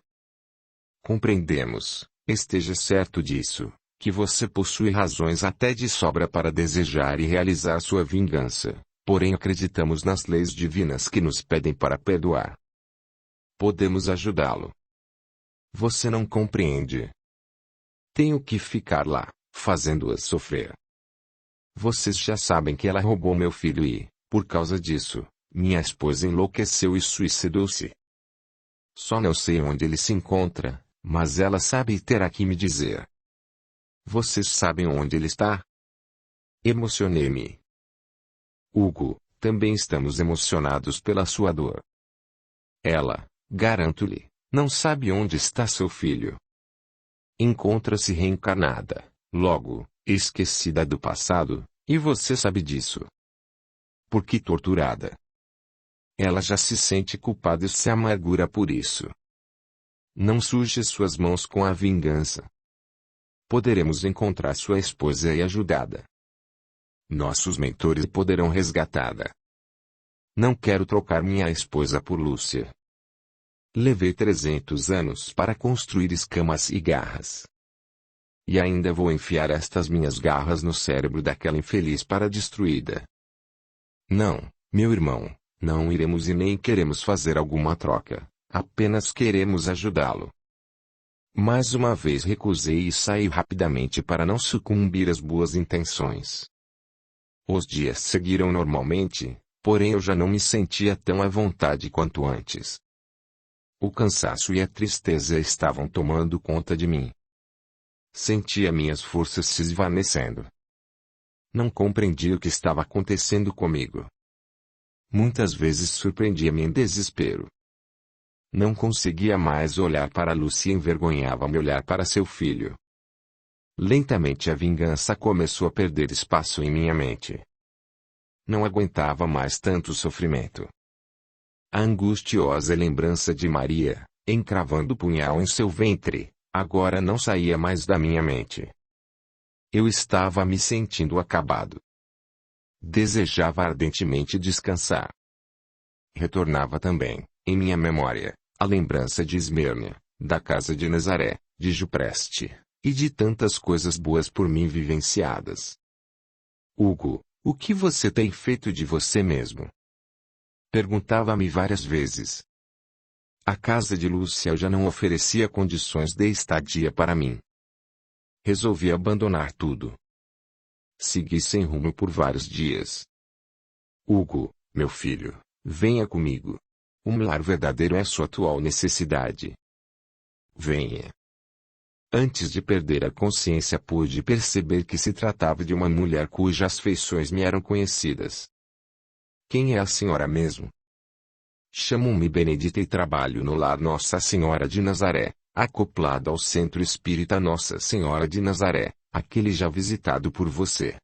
Compreendemos, esteja certo disso, que você possui razões até de sobra para desejar e realizar sua vingança, porém acreditamos nas leis divinas que nos pedem para perdoar. Podemos ajudá-lo. Você não compreende. Tenho que ficar lá, fazendo-a sofrer. Vocês já sabem que ela roubou meu filho e, por causa disso, minha esposa enlouqueceu e suicidou-se. Só não sei onde ele se encontra, mas ela sabe e terá que me dizer. Vocês sabem onde ele está? Emocionei-me. Hugo, também estamos emocionados pela sua dor. Ela, garanto-lhe, não sabe onde está seu filho. Encontra-se reencarnada, logo, esquecida do passado, e você sabe disso. Por que torturada? Ela já se sente culpada e se amargura por isso. Não suje suas mãos com a vingança. Poderemos encontrar sua esposa e ajudá-la. Nossos mentores poderão resgatá-la. Não quero trocar minha esposa por Lúcia. Levei 300 anos para construir escamas e garras. E ainda vou enfiar estas minhas garras no cérebro daquela infeliz para destruí-la. Não, meu irmão, não iremos e nem queremos fazer alguma troca, apenas queremos ajudá-lo. Mais uma vez recusei e saí rapidamente para não sucumbir às boas intenções. Os dias seguiram normalmente, porém eu já não me sentia tão à vontade quanto antes. O cansaço e a tristeza estavam tomando conta de mim. Sentia minhas forças se esvanecendo. Não compreendia o que estava acontecendo comigo. Muitas vezes surpreendia-me em desespero. Não conseguia mais olhar para Lúcia e envergonhava-me olhar para seu filho. Lentamente a vingança começou a perder espaço em minha mente. Não aguentava mais tanto sofrimento. A angustiosa lembrança de Maria, encravando o punhal em seu ventre, agora não saía mais da minha mente. Eu estava me sentindo acabado. Desejava ardentemente descansar. Retornava também, em minha memória, a lembrança de Esmêrnia, da casa de Nazaré, de Jupreste, e de tantas coisas boas por mim vivenciadas. Hugo, o que você tem feito de você mesmo? Perguntava-me várias vezes. A casa de Lúcia já não oferecia condições de estadia para mim. Resolvi abandonar tudo. Segui sem rumo por vários dias. Hugo, meu filho, venha comigo. Um lar verdadeiro é sua atual necessidade. Venha. Antes de perder a consciência pude perceber que se tratava de uma mulher cujas feições me eram conhecidas. Quem é a senhora mesmo? Chamo-me Benedita e trabalho no lar Nossa Senhora de Nazaré, acoplado ao Centro Espírita Nossa Senhora de Nazaré, aquele já visitado por você.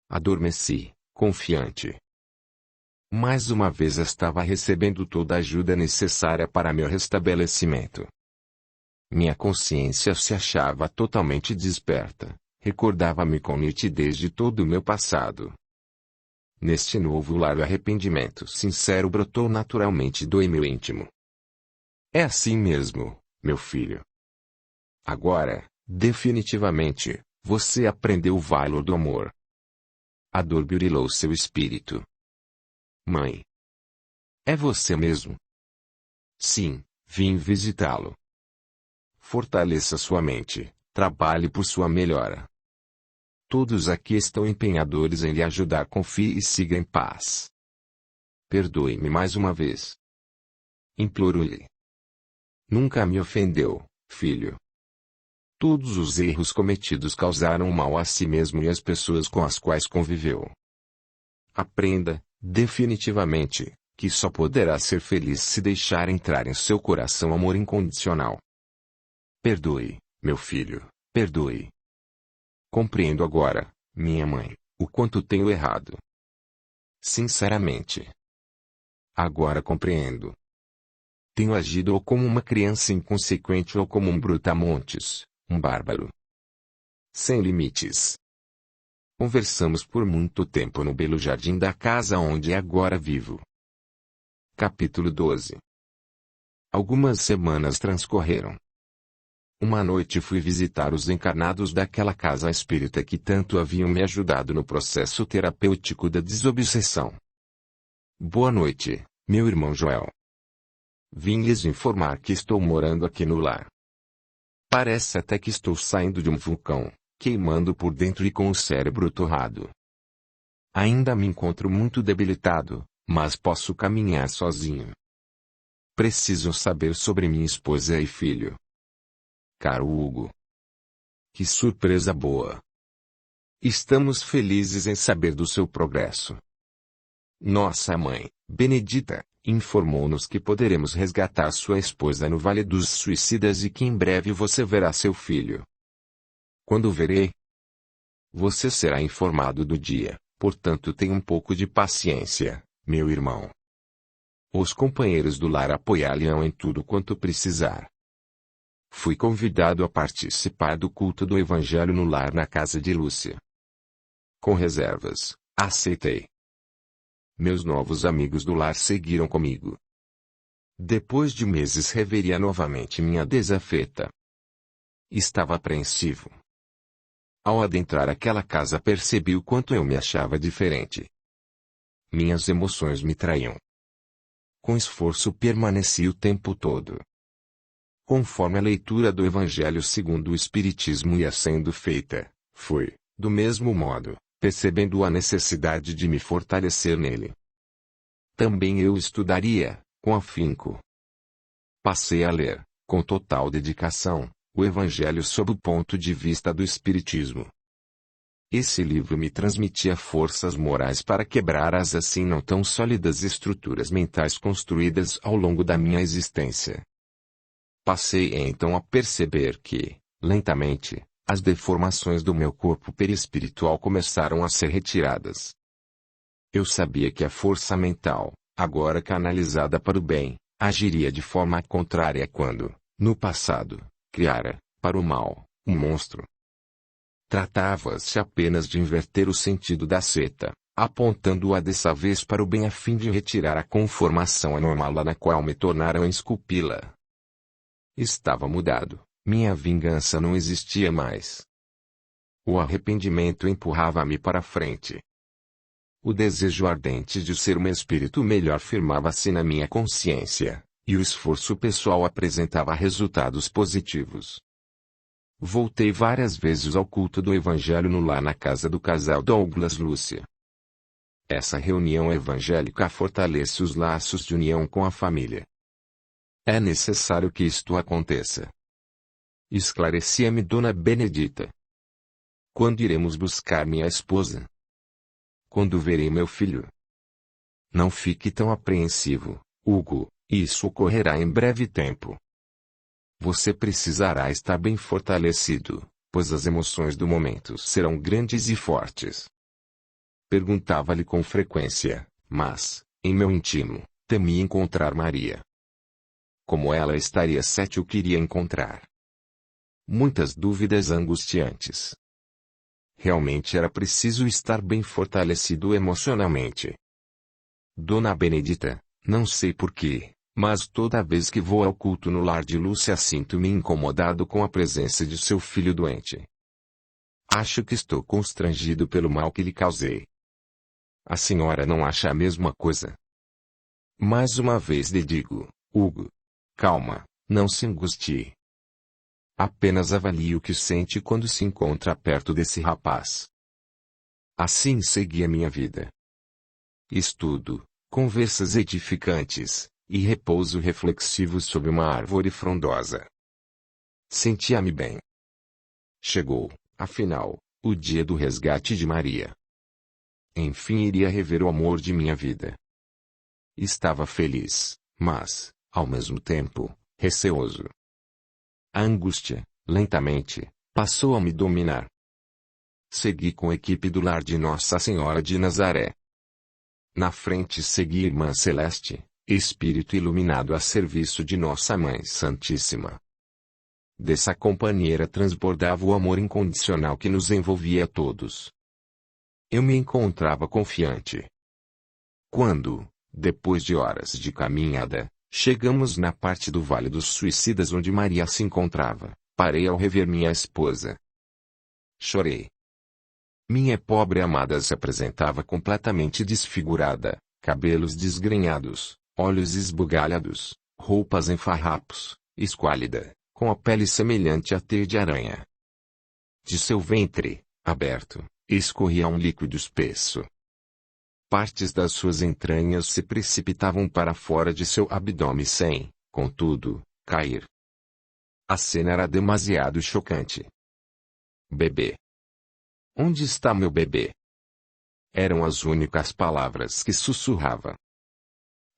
Adormeci, confiante. Mais uma vez estava recebendo toda a ajuda necessária para meu restabelecimento. Minha consciência se achava totalmente desperta, recordava-me com nitidez de todo o meu passado. Neste novo lar o arrependimento sincero brotou naturalmente do meu íntimo. É assim mesmo, meu filho. Agora, definitivamente, você aprendeu o valor do amor. A dor burilou seu espírito. Mãe. É você mesmo? Sim, vim visitá-lo. Fortaleça sua mente, trabalhe por sua melhora. Todos aqui estão empenhadores em lhe ajudar. Confie e siga em paz. Perdoe-me mais uma vez. Imploro-lhe. Nunca me ofendeu, filho. Todos os erros cometidos causaram mal a si mesmo e às pessoas com as quais conviveu. Aprenda, definitivamente, que só poderá ser feliz se deixar entrar em seu coração amor incondicional. Perdoe, Meu filho, perdoe. Compreendo agora, minha mãe, o quanto tenho errado. Sinceramente. Agora compreendo. Tenho agido ou como uma criança inconsequente ou como um brutamontes, um bárbaro. Sem limites. Conversamos por muito tempo no belo jardim da casa onde agora vivo. Capítulo 12. Algumas semanas transcorreram. Uma noite fui visitar os encarnados daquela casa espírita que tanto haviam me ajudado no processo terapêutico da desobsessão. Boa noite, meu irmão Joel. Vim lhes informar que estou morando aqui no lar. Parece até que estou saindo de um vulcão, queimando por dentro e com o cérebro torrado. Ainda me encontro muito debilitado, mas posso caminhar sozinho. Preciso saber sobre minha esposa e filho. Caro Hugo. Que surpresa boa. Estamos felizes em saber do seu progresso. Nossa mãe, Benedita, informou-nos que poderemos resgatar sua esposa no Vale dos Suicidas e que em breve você verá seu filho. Quando o verei? Você será informado do dia, portanto tenha um pouco de paciência, meu irmão. Os companheiros do lar apoiá-lo-ão em tudo quanto precisar. Fui convidado a participar do culto do Evangelho no lar na casa de Lúcia. Com reservas, aceitei. Meus novos amigos do lar seguiram comigo. Depois de meses reveria novamente minha desafeta. Estava apreensivo. Ao adentrar aquela casa percebi o quanto eu me achava diferente. Minhas emoções me traíam. Com esforço permaneci o tempo todo. Conforme a leitura do Evangelho segundo o Espiritismo ia sendo feita, fui, do mesmo modo, percebendo a necessidade de me fortalecer nele. Também eu estudaria, com afinco. Passei a ler, com total dedicação, o Evangelho sob o ponto de vista do Espiritismo. Esse livro me transmitia forças morais para quebrar as assim não tão sólidas estruturas mentais construídas ao longo da minha existência. Passei então a perceber que, lentamente, as deformações do meu corpo perispiritual começaram a ser retiradas. Eu sabia que a força mental, agora canalizada para o bem, agiria de forma contrária quando, no passado, criara, para o mal, um monstro. Tratava-se apenas de inverter o sentido da seta, apontando-a dessa vez para o bem a fim de retirar a conformação anormal na qual me tornaram esculpi-la. Estava mudado, minha vingança não existia mais. O arrependimento empurrava-me para frente. O desejo ardente de ser um espírito melhor firmava-se na minha consciência, e o esforço pessoal apresentava resultados positivos. Voltei várias vezes ao culto do Evangelho no lar na casa do casal Douglas Lúcia. Essa reunião evangélica fortalece os laços de união com a família. É necessário que isto aconteça. Esclarecia-me Dona Benedita. Quando iremos buscar minha esposa? Quando verei meu filho? Não fique tão apreensivo, Hugo, isso ocorrerá em breve tempo. Você precisará estar bem fortalecido, pois as emoções do momento serão grandes e fortes. Perguntava-lhe com frequência, mas, em meu íntimo, temia encontrar Maria. Como ela estaria se eu queria encontrar? Muitas dúvidas angustiantes. Realmente era preciso estar bem fortalecido emocionalmente. Dona Benedita, não sei porquê, mas toda vez que vou ao culto no lar de Lúcia sinto-me incomodado com a presença de seu filho doente. Acho que estou constrangido pelo mal que lhe causei. A senhora não acha a mesma coisa? Mais uma vez lhe digo, Hugo. Calma, não se angustie. Apenas avalie o que sente quando se encontra perto desse rapaz. Assim segui a minha vida. Estudo, conversas edificantes, e repouso reflexivo sob uma árvore frondosa. Sentia-me bem. Chegou, afinal, o dia do resgate de Maria. Enfim iria rever o amor de minha vida. Estava feliz, mas, ao mesmo tempo, receoso. A angústia, lentamente, passou a me dominar. Segui com a equipe do lar de Nossa Senhora de Nazaré. Na frente segui Irmã Celeste, espírito iluminado a serviço de Nossa Mãe Santíssima. Dessa companheira transbordava o amor incondicional que nos envolvia a todos. Eu me encontrava confiante. Quando, depois de horas de caminhada, chegamos na parte do Vale dos Suicidas onde Maria se encontrava, parei ao rever minha esposa. Chorei. Minha pobre amada se apresentava completamente desfigurada, cabelos desgrenhados, olhos esbugalhados, roupas em farrapos, esquálida, com a pele semelhante a teia de aranha. De seu ventre, aberto, escorria um líquido espesso. Partes das suas entranhas se precipitavam para fora de seu abdômen sem, contudo, cair. A cena era demasiado chocante. Bebê. Onde está meu bebê? Eram as únicas palavras que sussurrava.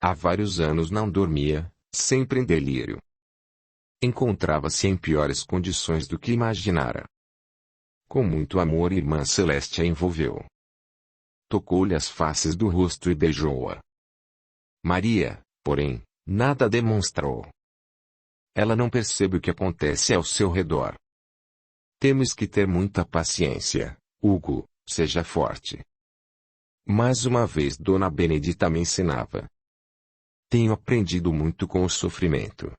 Há vários anos não dormia, sempre em delírio. Encontrava-se em piores condições do que imaginara. Com muito amor, Irmã Celeste a envolveu. Tocou-lhe as faces do rosto e beijou-a. Maria, porém, nada demonstrou. Ela não percebe o que acontece ao seu redor. Temos que ter muita paciência, Hugo, seja forte. Mais uma vez Dona Benedita me ensinava. Tenho aprendido muito com o sofrimento.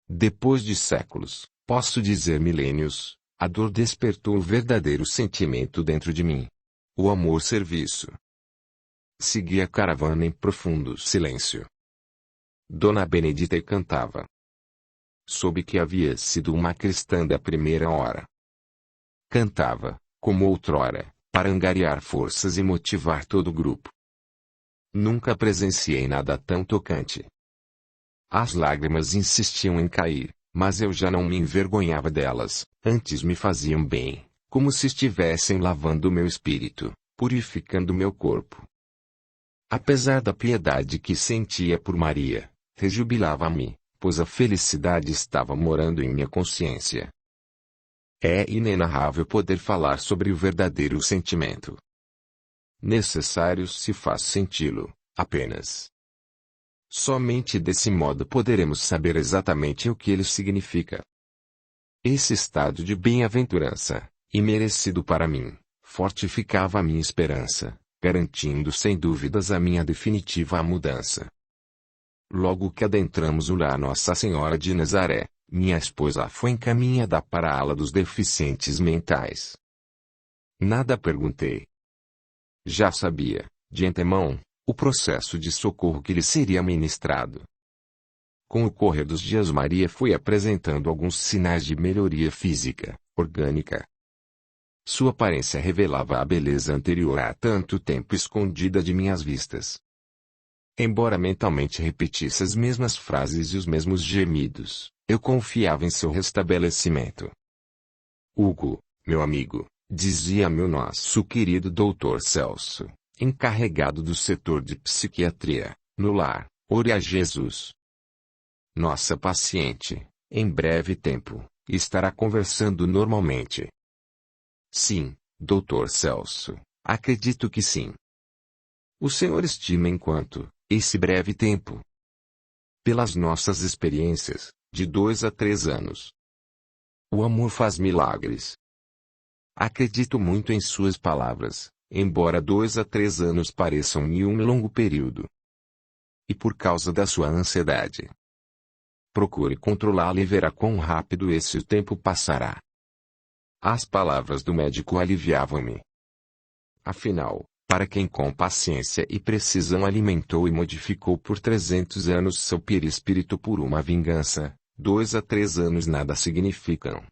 Depois de séculos, posso dizer milênios, a dor despertou o verdadeiro sentimento dentro de mim. O amor-serviço. Segui a caravana em profundo silêncio. Dona Benedita cantava. Soube que havia sido uma cristã da primeira hora. Cantava, como outrora, para angariar forças e motivar todo o grupo. Nunca presenciei nada tão tocante. As lágrimas insistiam em cair, mas eu já não me envergonhava delas, antes me faziam bem. Como se estivessem lavando meu espírito, purificando meu corpo. Apesar da piedade que sentia por Maria, rejubilava-me, pois a felicidade estava morando em minha consciência. É inenarrável poder falar sobre o verdadeiro sentimento. Necessário se faz senti-lo, apenas. Somente desse modo poderemos saber exatamente o que ele significa. Esse estado de bem-aventurança, imerecido para mim, fortificava a minha esperança, garantindo sem dúvidas a minha definitiva mudança. Logo que adentramos o lar Nossa Senhora de Nazaré, minha esposa foi encaminhada para a ala dos deficientes mentais. Nada perguntei. Já sabia, de antemão, o processo de socorro que lhe seria ministrado. Com o correr dos dias Maria foi apresentando alguns sinais de melhoria física, orgânica. Sua aparência revelava a beleza anterior a tanto tempo escondida de minhas vistas. Embora mentalmente repetisse as mesmas frases e os mesmos gemidos, eu confiava em seu restabelecimento. Hugo, meu amigo, dizia-me o nosso querido Dr. Celso, encarregado do setor de psiquiatria, no lar, ore a Jesus. Nossa paciente, em breve tempo, estará conversando normalmente. Sim, Dr. Celso, acredito que sim. O senhor estima em quanto, esse breve tempo? Pelas nossas experiências, de 2 a 3 anos. O amor faz milagres. Acredito muito em suas palavras, embora 2 a 3 anos pareçam-me um longo período. E por causa da sua ansiedade. Procure controlá-la e verá quão rápido esse tempo passará. As palavras do médico aliviavam-me. Afinal, para quem com paciência e precisão alimentou e modificou por 300 anos seu perispírito por uma vingança, 2 a 3 anos nada significam.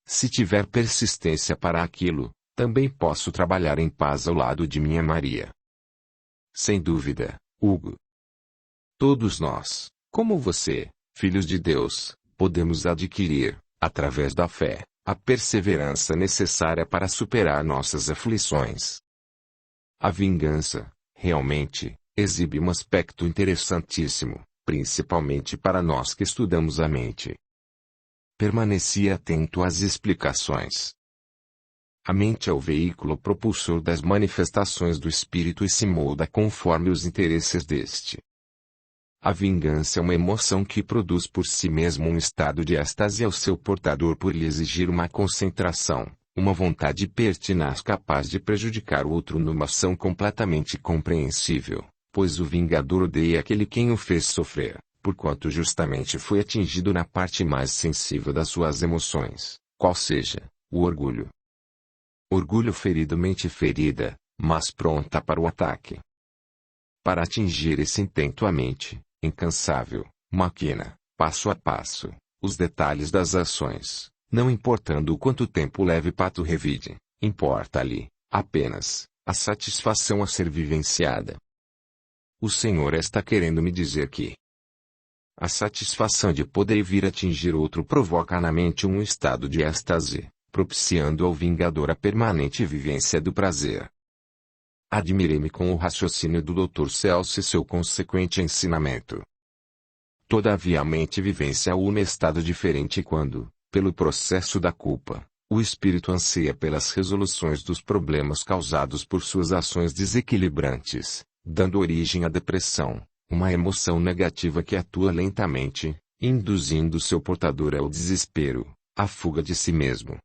Se tiver persistência para aquilo, também posso trabalhar em paz ao lado de minha Maria. Sem dúvida, Hugo. Todos nós, como você, filhos de Deus, podemos adquirir, através da fé, a perseverança necessária para superar nossas aflições. A vingança, realmente, exibe um aspecto interessantíssimo, principalmente para nós que estudamos a mente. permanecia atento às explicações. A mente é o veículo propulsor das manifestações do espírito e se molda conforme os interesses deste. A vingança é uma emoção que produz por si mesmo um estado de êxtase ao seu portador por lhe exigir uma concentração, uma vontade pertinaz capaz de prejudicar o outro numa ação completamente compreensível, pois o vingador odeia aquele quem o fez sofrer, porquanto justamente foi atingido na parte mais sensível das suas emoções, qual seja, o orgulho. Orgulho ferido, mente ferida, mas pronta para o ataque. Para atingir esse intento, a mente, incansável, maquina, passo a passo, os detalhes das ações, não importando o quanto tempo leve pato revide, importa-lhe, apenas, a satisfação a ser vivenciada. O Senhor está querendo me dizer que a satisfação de poder vir atingir outro provoca na mente um estado de êxtase, propiciando ao vingador a permanente vivência do prazer. Admirei-me com o raciocínio do Dr. Celso e seu consequente ensinamento. Todavia a mente vivencia um estado diferente quando, pelo processo da culpa, o espírito anseia pelas resoluções dos problemas causados por suas ações desequilibrantes, dando origem à depressão, uma emoção negativa que atua lentamente, induzindo seu portador ao desespero, à fuga de si mesmo.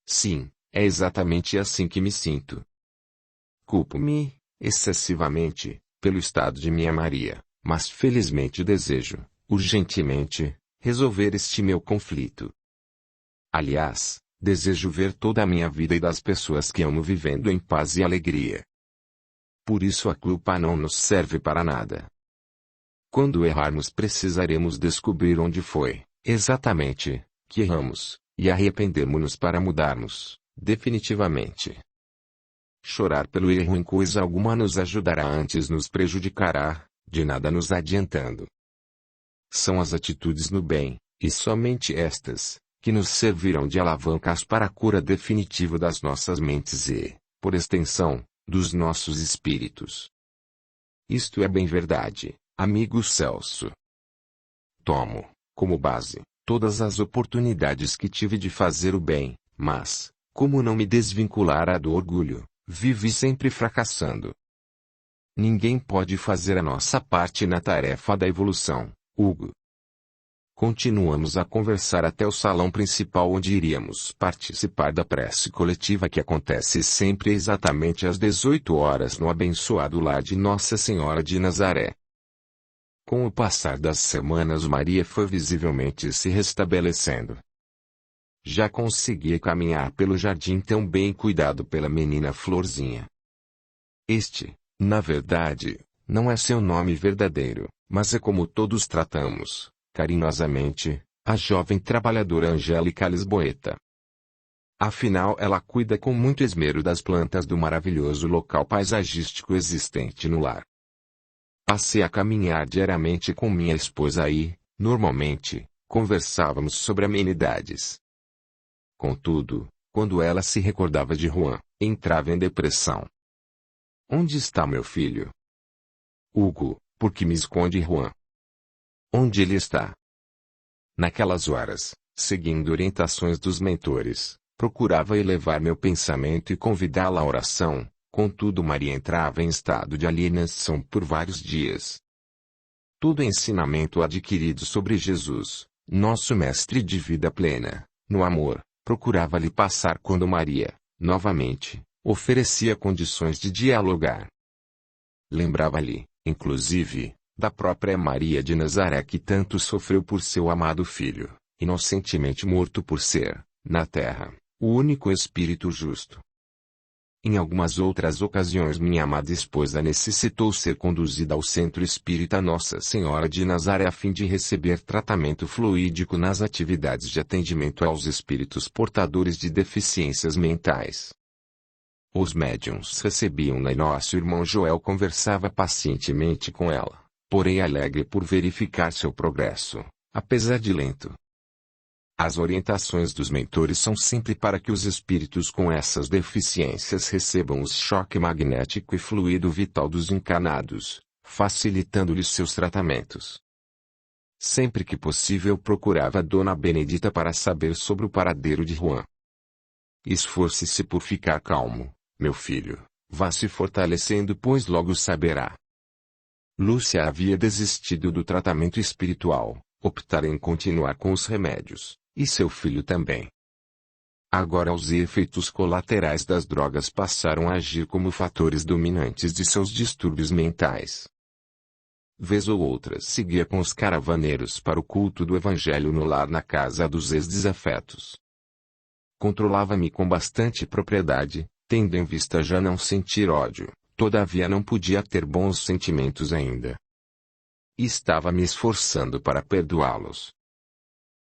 Sim, é exatamente assim que me sinto. Culpo-me, excessivamente, pelo estado de minha Maria, mas felizmente desejo, urgentemente, resolver este meu conflito. Aliás, desejo ver toda a minha vida e das pessoas que amo vivendo em paz e alegria. Por isso a culpa não nos serve para nada. Quando errarmos precisaremos descobrir onde foi, exatamente, que erramos, e arrependermos-nos para mudarmos, definitivamente. Chorar pelo erro em coisa alguma nos ajudará, antes nos prejudicará, de nada nos adiantando. São as atitudes no bem, e somente estas, que nos servirão de alavancas para a cura definitiva das nossas mentes e, por extensão, dos nossos espíritos. Isto é bem verdade, amigo Celso. Tomo, como base, todas as oportunidades que tive de fazer o bem, mas, como não me desvincular do orgulho, vivi sempre fracassando. Ninguém pode fazer a nossa parte na tarefa da evolução, Hugo. Continuamos a conversar até o salão principal, onde iríamos participar da prece coletiva que acontece sempre exatamente às 18 horas no abençoado lar de Nossa Senhora de Nazaré. Com o passar das semanas, Maria foi visivelmente se restabelecendo. Já conseguia caminhar pelo jardim tão bem cuidado pela menina Florzinha. Este, na verdade, não é seu nome verdadeiro, mas é como todos tratamos, carinhosamente, a jovem trabalhadora Angélica Lisboeta. Afinal, ela cuida com muito esmero das plantas do maravilhoso local paisagístico existente no lar. Passei a caminhar diariamente com minha esposa e, normalmente, conversávamos sobre amenidades. Contudo, quando ela se recordava de Juan, entrava em depressão. Onde está meu filho? Hugo, por que me esconde Juan? Onde ele está? Naquelas horas, seguindo orientações dos mentores, procurava elevar meu pensamento e convidá-la à oração, contudo Maria entrava em estado de alienação por vários dias. Todo ensinamento adquirido sobre Jesus, nosso mestre de vida plena, no amor, procurava lhe passar quando Maria, novamente, oferecia condições de dialogar. Lembrava-lhe, inclusive, da própria Maria de Nazaré, que tanto sofreu por seu amado filho, inocentemente morto por ser, na terra, o único espírito justo. Em algumas outras ocasiões minha amada esposa necessitou ser conduzida ao Centro Espírita Nossa Senhora de Nazaré a fim de receber tratamento fluídico nas atividades de atendimento aos espíritos portadores de deficiências mentais. Os médiuns recebiam-na e nosso irmão Joel conversava pacientemente com ela, porém alegre por verificar seu progresso, apesar de lento. As orientações dos mentores são sempre para que os espíritos com essas deficiências recebam o choque magnético e fluido vital dos encarnados, facilitando-lhes seus tratamentos. Sempre que possível procurava Dona Benedita para saber sobre o paradeiro de Juan. Esforce-se por ficar calmo, meu filho. Vá se fortalecendo, pois logo saberá. Lúcia havia desistido do tratamento espiritual, optara em continuar com os remédios, e seu filho também. Agora os efeitos colaterais das drogas passaram a agir como fatores dominantes de seus distúrbios mentais. Vez ou outra seguia com os caravaneiros para o culto do evangelho no lar na casa dos ex-desafetos. Controlava-me com bastante propriedade, tendo em vista já não sentir ódio, todavia não podia ter bons sentimentos ainda. E estava me esforçando para perdoá-los.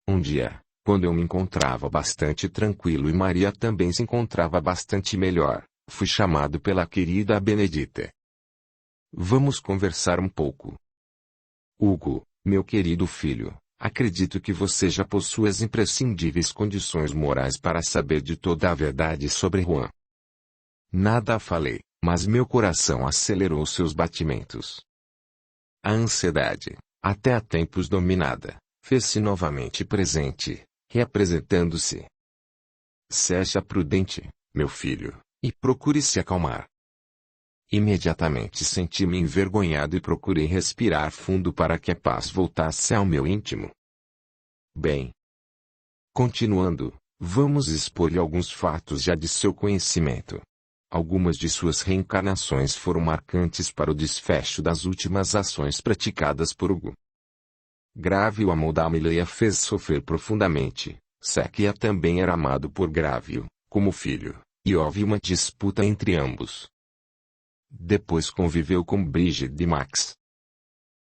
Um dia, quando eu me encontrava bastante tranquilo e Maria também se encontrava bastante melhor, fui chamado pela querida Benedita. Vamos conversar um pouco. Hugo, meu querido filho, acredito que você já possui as imprescindíveis condições morais para saber de toda a verdade sobre Juan. Nada falei, mas meu coração acelerou seus batimentos. A ansiedade, até há tempos dominada, fez-se novamente presente, reapresentando-se. Seja prudente, meu filho, e procure se acalmar. Imediatamente senti-me envergonhado e procurei respirar fundo para que a paz voltasse ao meu íntimo. Bem. Continuando, vamos expor-lhe alguns fatos já de seu conhecimento. Algumas de suas reencarnações foram marcantes para o desfecho das últimas ações praticadas por Hugo. Grávio amou Dámila e a fez sofrer profundamente. Séquia também era amado por Grávio, como filho, e houve uma disputa entre ambos. Depois conviveu com Brígida e Max.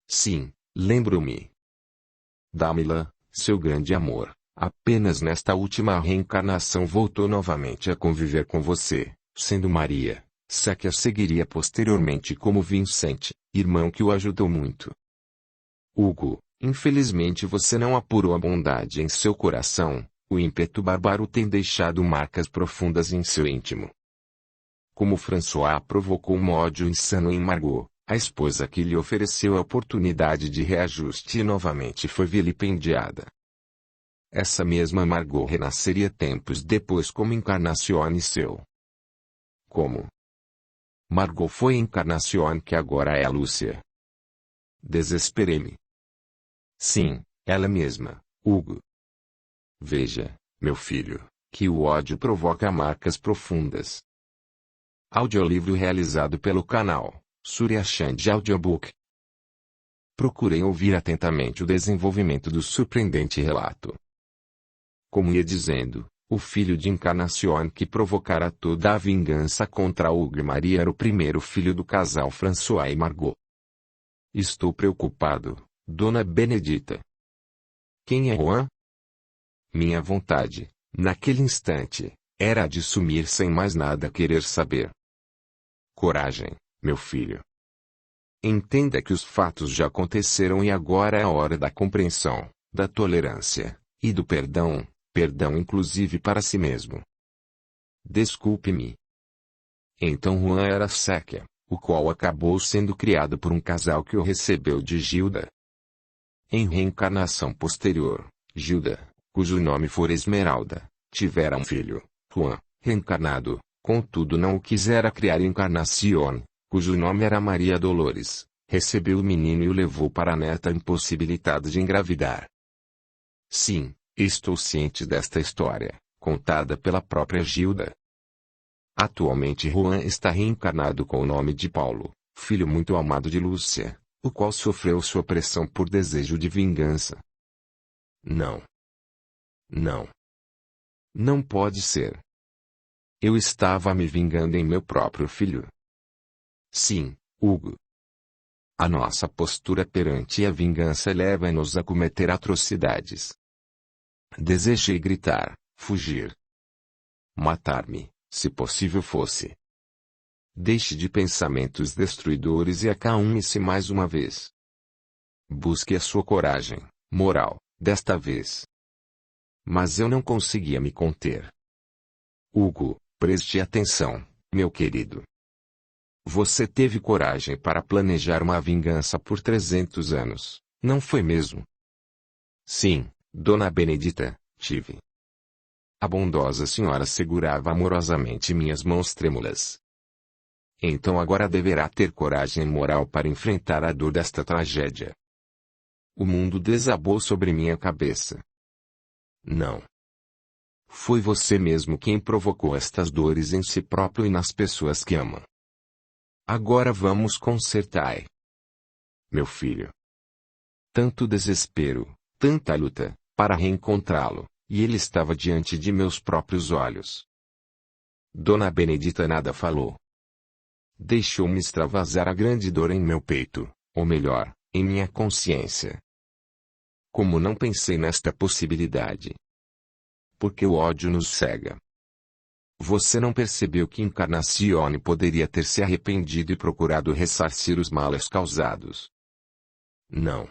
Sim, lembro-me. Dámila, seu grande amor, apenas nesta última reencarnação voltou novamente a conviver com você, sendo Maria. Séquia seguiria posteriormente como Vicente, irmão que o ajudou muito. Hugo, infelizmente você não apurou a bondade em seu coração, o ímpeto bárbaro tem deixado marcas profundas em seu íntimo. Como François provocou um ódio insano em Margot, a esposa que lhe ofereceu a oportunidade de reajuste e novamente foi vilipendiada. Essa mesma Margot renasceria tempos depois como Encarnacione seu. Como? Margot foi Encarnacione que agora é a Lúcia. Desesperei-me. Sim, ela mesma, Hugo. Veja, meu filho, que o ódio provoca marcas profundas. Audiolivro realizado pelo canal Surya Chand Audiobook. Procurei ouvir atentamente o desenvolvimento do surpreendente relato. Como ia dizendo, o filho de Encarnacione que provocara toda a vingança contra Hugo e Maria era o primeiro filho do casal François e Margot. Estou preocupado, Dona Benedita. Quem é Juan? Minha vontade, naquele instante, era a de sumir sem mais nada querer saber. Coragem, meu filho. Entenda que os fatos já aconteceram e agora é a hora da compreensão, da tolerância, e do perdão, perdão inclusive para si mesmo. Desculpe-me. Então Juan era Séquia, o qual acabou sendo criado por um casal que o recebeu de Gilda. Em reencarnação posterior, Gilda, cujo nome for Esmeralda, tivera um filho, Juan, reencarnado, contudo não o quisera criar Encarnacione, cujo nome era Maria Dolores, recebeu o menino e o levou para a neta impossibilitada de engravidar. Sim, estou ciente desta história, contada pela própria Gilda. Atualmente Juan está reencarnado com o nome de Paulo, filho muito amado de Lúcia, o qual sofreu sua pressão por desejo de vingança. Não. Não. Não pode ser. Eu estava me vingando em meu próprio filho. Sim, Hugo. A nossa postura perante a vingança leva-nos a cometer atrocidades. Desejei gritar, fugir. Matar-me, se possível fosse. Deixe de pensamentos destruidores e acalme-se mais uma vez. Busque a sua coragem, moral, desta vez. Mas eu não conseguia me conter. Hugo, preste atenção, meu querido. Você teve coragem para planejar uma vingança por 300 anos, não foi mesmo? Sim, Dona Benedita, tive. A bondosa senhora segurava amorosamente minhas mãos trêmulas. Então agora deverá ter coragem moral para enfrentar a dor desta tragédia. O mundo desabou sobre minha cabeça. Não. Foi você mesmo quem provocou estas dores em si próprio e nas pessoas que ama. Agora vamos consertar. Meu filho. Tanto desespero, tanta luta, para reencontrá-lo, e ele estava diante de meus próprios olhos. Dona Benedita nada falou. Deixou-me extravasar a grande dor em meu peito, ou melhor, em minha consciência. Como não pensei nesta possibilidade? Porque o ódio nos cega. Você não percebeu que Encarnacione poderia ter se arrependido e procurado ressarcir os males causados? Não.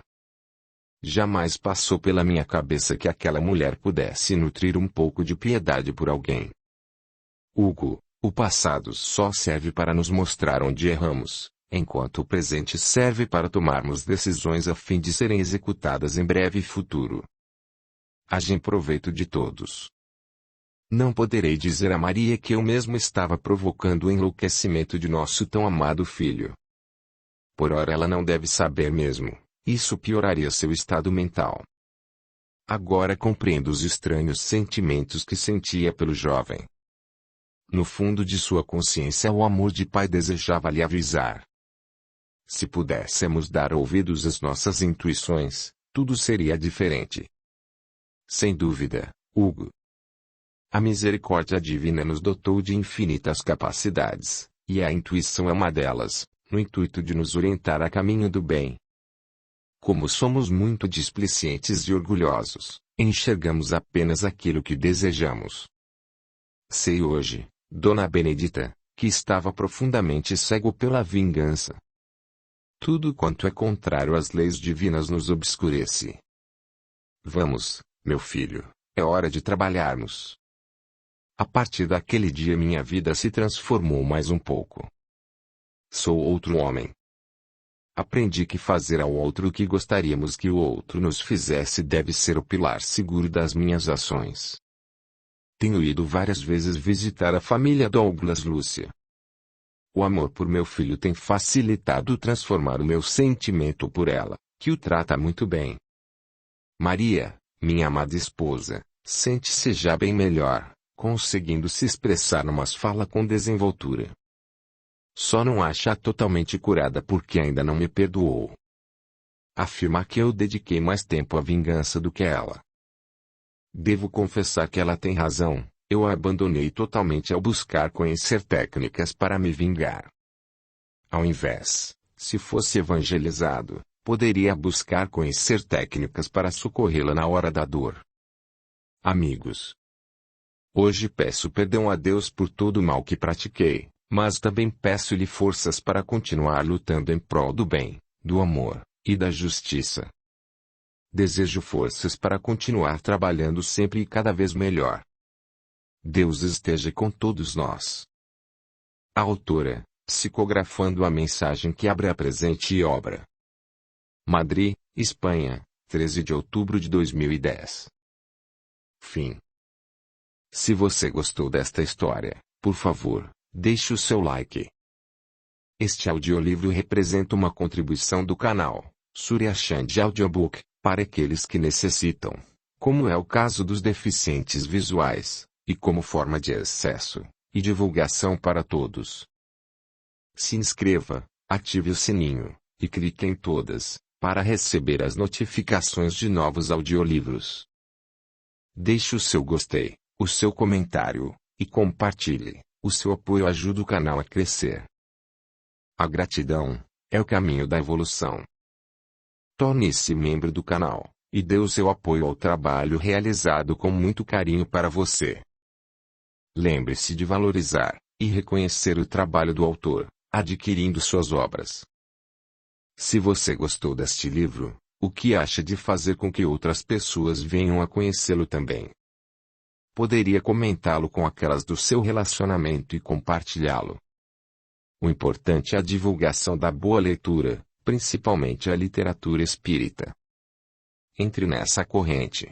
Jamais passou pela minha cabeça que aquela mulher pudesse nutrir um pouco de piedade por alguém. Hugo, o passado só serve para nos mostrar onde erramos, enquanto o presente serve para tomarmos decisões a fim de serem executadas em breve futuro. Age em proveito de todos. Não poderei dizer a Maria que eu mesmo estava provocando o enlouquecimento de nosso tão amado filho. Por ora ela não deve saber mesmo, isso pioraria seu estado mental. Agora compreendo os estranhos sentimentos que sentia pelo jovem. No fundo de sua consciência o amor de pai desejava lhe avisar. Se pudéssemos dar ouvidos às nossas intuições, tudo seria diferente. Sem dúvida, Hugo. A misericórdia divina nos dotou de infinitas capacidades, e a intuição é uma delas, no intuito de nos orientar a caminho do bem. Como somos muito displicentes e orgulhosos, enxergamos apenas aquilo que desejamos. Sei hoje, Dona Benedita, que estava profundamente cego pela vingança. Tudo quanto é contrário às leis divinas nos obscurece. Vamos, meu filho, é hora de trabalharmos. A partir daquele dia minha vida se transformou mais um pouco. Sou outro homem. Aprendi que fazer ao outro o que gostaríamos que o outro nos fizesse deve ser o pilar seguro das minhas ações. Tenho ido várias vezes visitar a família Douglas Lúcia. O amor por meu filho tem facilitado transformar o meu sentimento por ela, que o trata muito bem. Maria, minha amada esposa, sente-se já bem melhor, conseguindo se expressar mas fala com desenvoltura. Só não acha totalmente curada porque ainda não me perdoou. Afirma que eu dediquei mais tempo à vingança do que ela. Devo confessar que ela tem razão, eu a abandonei totalmente ao buscar conhecer técnicas para me vingar. Ao invés, se fosse evangelizado, poderia buscar conhecer técnicas para socorrê-la na hora da dor. Amigos. Hoje peço perdão a Deus por todo o mal que pratiquei, mas também peço-lhe forças para continuar lutando em prol do bem, do amor, e da justiça. Desejo forças para continuar trabalhando sempre e cada vez melhor. Deus esteja com todos nós. A autora, psicografando a mensagem que abre a presente obra. Madrid, Espanha, 13 de outubro de 2010. Fim. Se você gostou desta história, por favor, deixe o seu like. Este audiolivro representa uma contribuição do canal Surya Chand Audiobook, para aqueles que necessitam, como é o caso dos deficientes visuais, e como forma de acesso e divulgação para todos. Se inscreva, ative o sininho, e clique em todas, para receber as notificações de novos audiolivros. Deixe o seu gostei, o seu comentário, e compartilhe. O seu apoio ajuda o canal a crescer. A gratidão é o caminho da evolução. Torne-se membro do canal, e dê o seu apoio ao trabalho realizado com muito carinho para você. Lembre-se de valorizar e reconhecer o trabalho do autor, adquirindo suas obras. Se você gostou deste livro, o que acha de fazer com que outras pessoas venham a conhecê-lo também? Poderia comentá-lo com aquelas do seu relacionamento e compartilhá-lo. O importante é a divulgação da boa leitura, principalmente a literatura espírita. Entre nessa corrente.